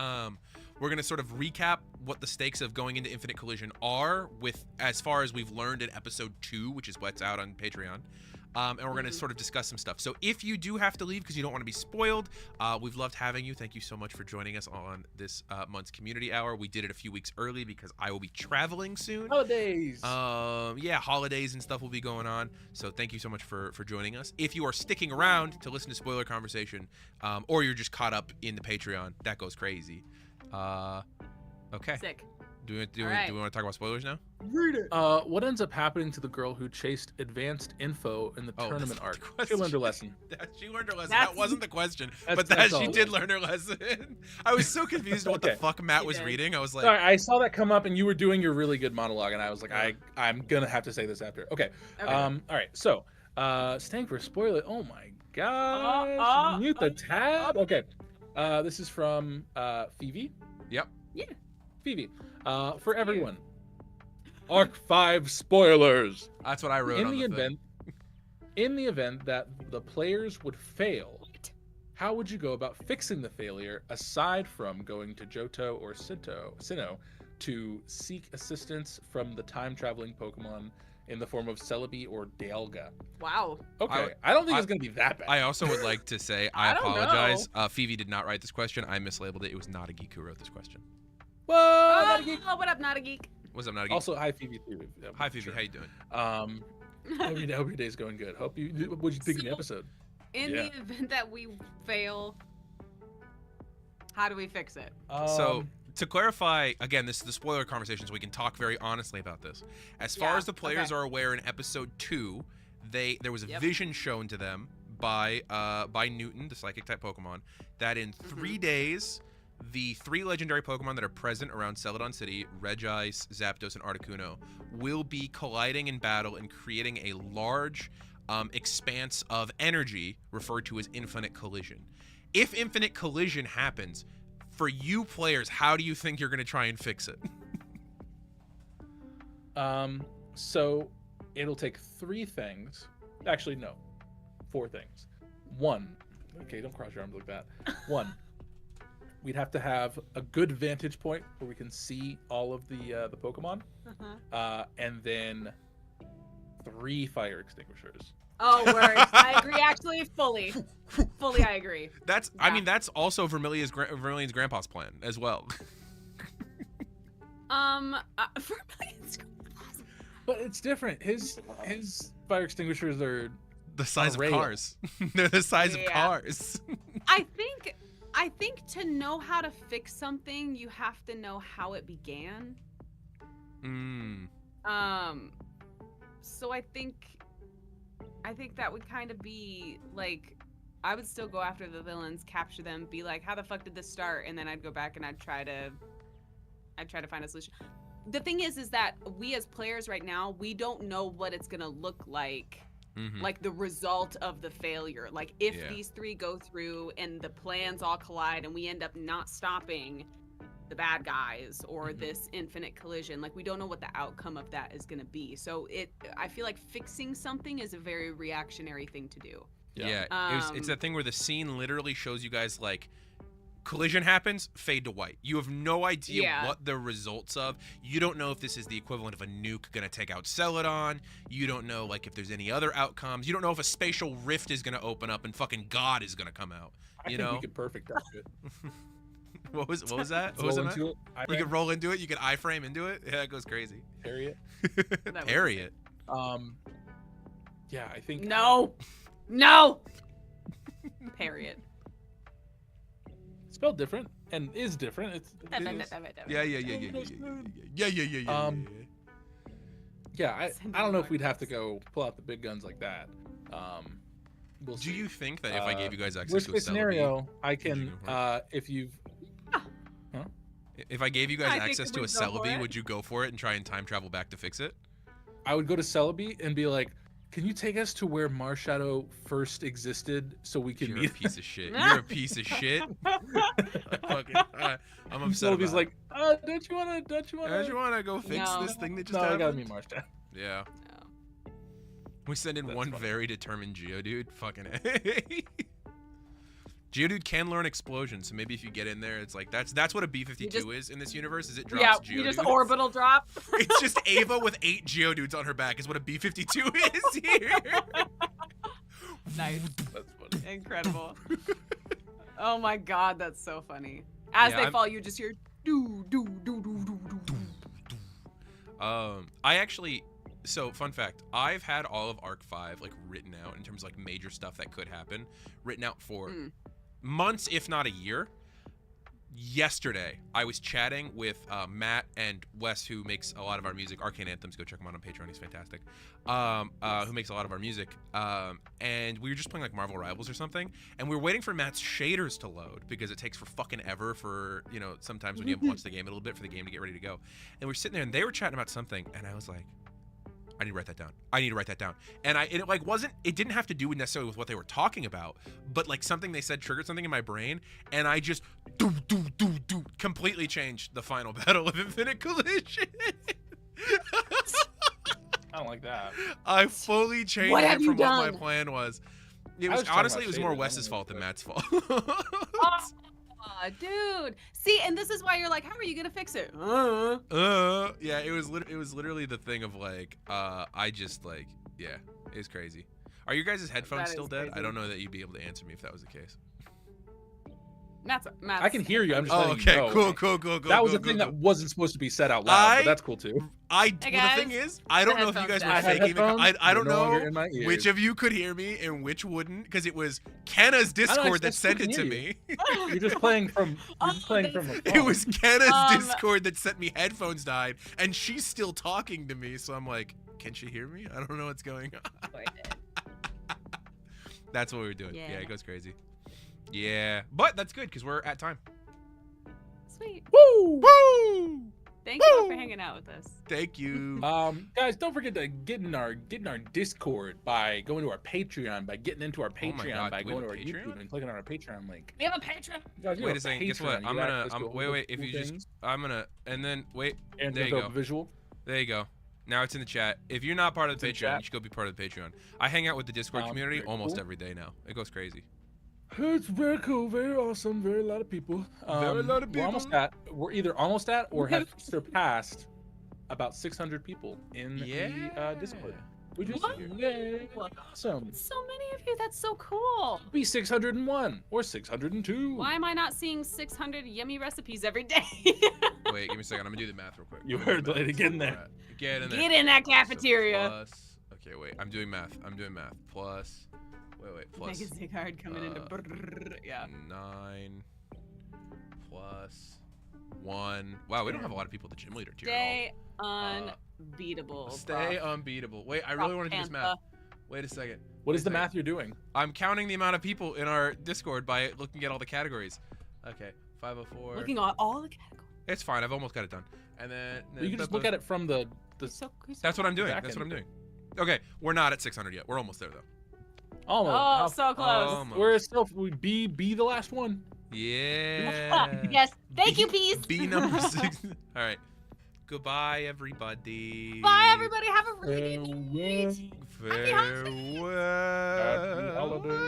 Speaker 1: we're going to sort of recap what the stakes of going into Infinite Collision are with as far as we've learned in episode 2, which is what's out on Patreon. And we're going to sort of discuss some stuff. So if you do have to leave because you don't want to be spoiled, we've loved having you. Thank you so much for joining us on this month's community hour. We did it a few weeks early because I will be traveling soon.
Speaker 3: Holidays.
Speaker 1: Holidays and stuff will be going on. So thank you so much for joining us. If you are sticking around to listen to Spoiler Conversation, or you're just caught up in the Patreon, that goes crazy. Okay.
Speaker 2: Sick.
Speaker 1: Do we want to talk about spoilers now?
Speaker 3: Read it. What ends up happening to the girl who chased advanced info in the tournament arc? She learned her lesson.
Speaker 1: She learned her lesson. That wasn't the question, but that she did learn her lesson. I was so confused what the fuck Matt was reading. I was like,
Speaker 3: sorry, I saw that come up, and you were doing your really good monologue, and I was like, I'm gonna have to say this after. Okay. All right. So, staying for spoiler. Oh my gosh. Mute the tab. Okay. This is from Phoebe.
Speaker 1: Yep.
Speaker 2: Yeah.
Speaker 3: Phoebe, for everyone, Arc 5 spoilers.
Speaker 1: That's what I wrote on the thing.
Speaker 3: In the event that the players would fail, how would you go about fixing the failure aside from going to Johto or Sinnoh to seek assistance from the time-traveling Pokemon in the form of Celebi or Dialga?
Speaker 2: Wow.
Speaker 3: Okay, I don't think it's going to be that bad.
Speaker 1: I also would like to say I
Speaker 2: don't
Speaker 1: apologize. Phoebe did not write this question. I mislabeled it. It was not a geek who wrote this question.
Speaker 3: Whoa!
Speaker 2: Oh, what up, not a geek?
Speaker 1: What's up, not a geek?
Speaker 3: Also, hi Phoebe too.
Speaker 1: Hi Phoebe, how you doing?
Speaker 3: Hope your day's going good. What'd you think of the episode?
Speaker 2: In the event that we fail, how do we fix it?
Speaker 1: So to clarify, again, this is the spoiler conversation, so we can talk very honestly about this. As far as the players are aware, in episode 2, there was a vision shown to them by Newton, the psychic type Pokemon, that in 3 days, the 3 legendary Pokemon that are present around Celadon City, Regice, Zapdos, and Articuno, will be colliding in battle and creating a large expanse of energy referred to as infinite collision. If infinite collision happens, for you players, how do you think you're going to try and fix it?
Speaker 3: So it'll take 3 things. Actually, no, 4 things. 1, okay, don't cross your arms like that. 1, we'd have to have a good vantage point where we can see all of the Pokemon, and then 3 fire extinguishers.
Speaker 2: Oh, words. I agree. Actually, fully, I agree.
Speaker 1: I mean, that's also Vermilion's grandpa's plan as well.
Speaker 2: Vermilion's grandpa's.
Speaker 3: But it's different. His fire extinguishers are
Speaker 1: the size of cars. They're the size of cars.
Speaker 2: I think to know how to fix something, you have to know how it began. So I think that would kind of be like, I would still go after the villains, capture them, be like, how the fuck did this start? And then I'd go back and I'd try to find a solution. The thing is that we as players right now, we don't know what it's gonna look like. Like the result of the failure. Like if these 3 go through and the plans all collide and we end up not stopping the bad guys or this infinite collision, like we don't know what the outcome of that is going to be. So I feel like fixing something is a very reactionary thing to do.
Speaker 1: It's that thing where the scene literally shows you guys like collision happens, fade to white. You have no idea what the results of. You don't know if this is the equivalent of a nuke gonna take out Celadon. You don't know like if there's any other outcomes. You don't know if a spatial rift is gonna open up and fucking God is gonna come out.
Speaker 3: I think we could perfect that shit.
Speaker 1: What was that? What was that? You could roll into it. You could iframe into it. Yeah, that goes crazy.
Speaker 3: Parry it.
Speaker 1: Parry it.
Speaker 3: Yeah, I think.
Speaker 2: No. Parry it.
Speaker 3: Spelled different and is different. It's
Speaker 1: Yeah.
Speaker 3: I don't know if we'd have to go pull out the big guns like that. We'll see.
Speaker 1: Do you think that if I gave you guys access
Speaker 3: worst
Speaker 1: to a
Speaker 3: case scenario,
Speaker 1: Celebi,
Speaker 3: I can
Speaker 1: if I gave you guys access to a Celebi, would you go for it and try and time travel back to fix it?
Speaker 3: I would go to Celebi and be like, can you take us to where Marshadow first existed so we can meet?
Speaker 1: You're a piece of shit. You're a piece of shit. I'm upset.
Speaker 3: Celebi's like, don't you wanna
Speaker 1: go fix this thing that just
Speaker 3: happened? I gotta meet
Speaker 1: happened?
Speaker 3: Marshadow.
Speaker 1: Yeah.
Speaker 2: No.
Speaker 1: We send in one
Speaker 3: funny.
Speaker 1: very determined Geodude. Fucking A. Geodude can learn explosion, so maybe if you get in there, it's like that's what a B-52 is in this universe. Is it drops Geodude?
Speaker 2: You just orbital drop.
Speaker 1: It's just Ava with 8 Geodudes on her back. Is what a B-52 is here.
Speaker 2: Nice.
Speaker 3: That's funny.
Speaker 2: Incredible. Oh my god, that's so funny. As they fall, you just hear do do do do do do.
Speaker 1: So fun fact, I've had all of Arc 5 like written out in terms of like major stuff that could happen, written out for months, if not a year. Yesterday, I was chatting with Matt and Wes, who makes a lot of our music. Arcane Anthems, go check him out on Patreon. He's fantastic. Who makes a lot of our music. And we were just playing like Marvel Rivals or something, and we were waiting for Matt's shaders to load because it takes for fucking ever for, you know, sometimes when you have watched the game a little bit for the game to get ready to go. And we're sitting there and they were chatting about something, and I was like, I need to write that down. I need to write that down. And it like wasn't, it didn't have to do necessarily with what they were talking about, but like something they said triggered something in my brain, and I just completely changed the final battle of Infinite Collision.
Speaker 3: I don't like that.
Speaker 1: I fully changed
Speaker 2: What
Speaker 1: it
Speaker 2: have you
Speaker 1: from what my
Speaker 2: done?
Speaker 1: plan was. It
Speaker 3: I
Speaker 1: was
Speaker 3: was talking
Speaker 1: honestly,
Speaker 3: about
Speaker 1: it was more
Speaker 3: shaders. I
Speaker 1: Wes's
Speaker 3: don't
Speaker 1: fault
Speaker 3: know
Speaker 1: than
Speaker 3: what
Speaker 1: Matt's fault.
Speaker 2: Aw, dude. See, and this is why you're like, how are you gonna fix it?
Speaker 1: Yeah, it was literally the thing of like, I just like, yeah, it's crazy. Are your guys' headphones
Speaker 2: That
Speaker 1: still
Speaker 2: is
Speaker 1: dead? I
Speaker 2: crazy.
Speaker 1: don't know that you'd be able to answer me if that was the case.
Speaker 2: Matt's
Speaker 3: I can hear you. I'm just
Speaker 1: Oh,
Speaker 3: letting you
Speaker 1: okay,
Speaker 3: know.
Speaker 1: cool.
Speaker 3: That was a thing that wasn't supposed to be said out loud, but that's cool too.
Speaker 2: Hey,
Speaker 1: Well, the
Speaker 2: guys,
Speaker 1: thing is, I don't
Speaker 2: the
Speaker 1: know if you guys
Speaker 2: headphones
Speaker 1: were
Speaker 2: died.
Speaker 1: faking the. I don't
Speaker 3: They're no longer
Speaker 1: know
Speaker 3: in my ears.
Speaker 1: which of you could hear me and which wouldn't, because it was Kenna's Discord that
Speaker 3: still
Speaker 1: sent
Speaker 3: can
Speaker 1: it to
Speaker 3: hear
Speaker 1: me.
Speaker 3: You're just playing from. You're just playing from. A phone.
Speaker 1: It was Kenna's
Speaker 2: Um,
Speaker 1: Discord that sent me headphones died, and she's still talking to me. So I'm like, can she hear me? I don't know what's going on. That's what we were doing. Yeah,
Speaker 2: Yeah.
Speaker 1: it goes crazy. Yeah, but that's good because we're at time.
Speaker 2: Sweet.
Speaker 3: Woo!
Speaker 2: Thank you all for hanging out with us.
Speaker 1: Thank you.
Speaker 3: Guys, don't forget to get in our Discord by going to our Patreon, by getting into our
Speaker 1: Oh my
Speaker 3: Patreon,
Speaker 1: God,
Speaker 3: by
Speaker 1: do we have
Speaker 3: going to
Speaker 1: a
Speaker 3: our
Speaker 1: Patreon?
Speaker 3: YouTube and clicking on our Patreon link.
Speaker 2: We have a Patreon.
Speaker 3: Guys, we
Speaker 1: Wait
Speaker 3: have
Speaker 1: a second. Guess
Speaker 3: Patreon.
Speaker 1: what?
Speaker 3: You
Speaker 1: I'm
Speaker 3: get
Speaker 1: gonna.
Speaker 3: access to all
Speaker 1: Wait.
Speaker 3: those
Speaker 1: If
Speaker 3: cool
Speaker 1: you just,
Speaker 3: things.
Speaker 1: I'm gonna, and then wait.
Speaker 3: And
Speaker 1: There you
Speaker 3: the
Speaker 1: go.
Speaker 3: visual.
Speaker 1: There you go. Now it's in the chat. If you're not part of the
Speaker 3: It's in
Speaker 1: Patreon,
Speaker 3: chat.
Speaker 1: you should go be part of the Patreon. I hang out with the Discord community
Speaker 3: very
Speaker 1: almost
Speaker 3: cool.
Speaker 1: every day now. It goes crazy.
Speaker 3: It's very cool, very awesome, very a lot of people.
Speaker 1: Very lot of
Speaker 3: We're either almost at or have surpassed about 600 people in
Speaker 1: Yeah.
Speaker 3: the Discord. We just
Speaker 2: What?
Speaker 3: yay, awesome.
Speaker 2: So many of you. That's so cool.
Speaker 3: Be 601 or 602.
Speaker 2: Why am I not seeing 600 yummy recipes every day?
Speaker 1: Wait, give me a second. I'm gonna do the math real quick.
Speaker 3: You
Speaker 1: I'm gonna
Speaker 3: heard
Speaker 1: do
Speaker 3: the lady.
Speaker 1: math.
Speaker 3: Get in there.
Speaker 1: Get in there.
Speaker 2: Get in that
Speaker 1: So
Speaker 2: cafeteria.
Speaker 1: plus- okay, wait. I'm doing math. Plus. Wait. Plus.
Speaker 2: Magazine card coming into.
Speaker 1: uh,
Speaker 2: Brrrr, yeah.
Speaker 1: 9 plus 1. Wow, we don't have a lot of people at the gym leader tier at
Speaker 2: Stay unbeatable.
Speaker 1: all. Stay unbeatable. Wait, I really want to do this math. Wait a second.
Speaker 3: What is the
Speaker 1: Wait a
Speaker 3: math you're doing?
Speaker 1: I'm counting the amount of people in our Discord by looking at all the categories. Okay, 504.
Speaker 2: Looking at all the categories.
Speaker 1: It's fine. I've almost got it done. And then
Speaker 3: You can just look at it from the.
Speaker 1: That's what I'm doing.
Speaker 3: back
Speaker 1: That's what I'm
Speaker 3: end.
Speaker 1: doing. Okay, we're not at 600 yet. We're almost there though.
Speaker 3: Almost.
Speaker 2: Oh, so close.
Speaker 1: Almost.
Speaker 3: We're still be the last one.
Speaker 1: Yeah.
Speaker 2: Yes. Thank you, peace.
Speaker 1: B number 6. All right. Goodbye, everybody.
Speaker 2: Bye, everybody. Have a really good night.
Speaker 3: Farewell.
Speaker 2: Happy holidays.
Speaker 1: Farewell.
Speaker 3: Happy holidays.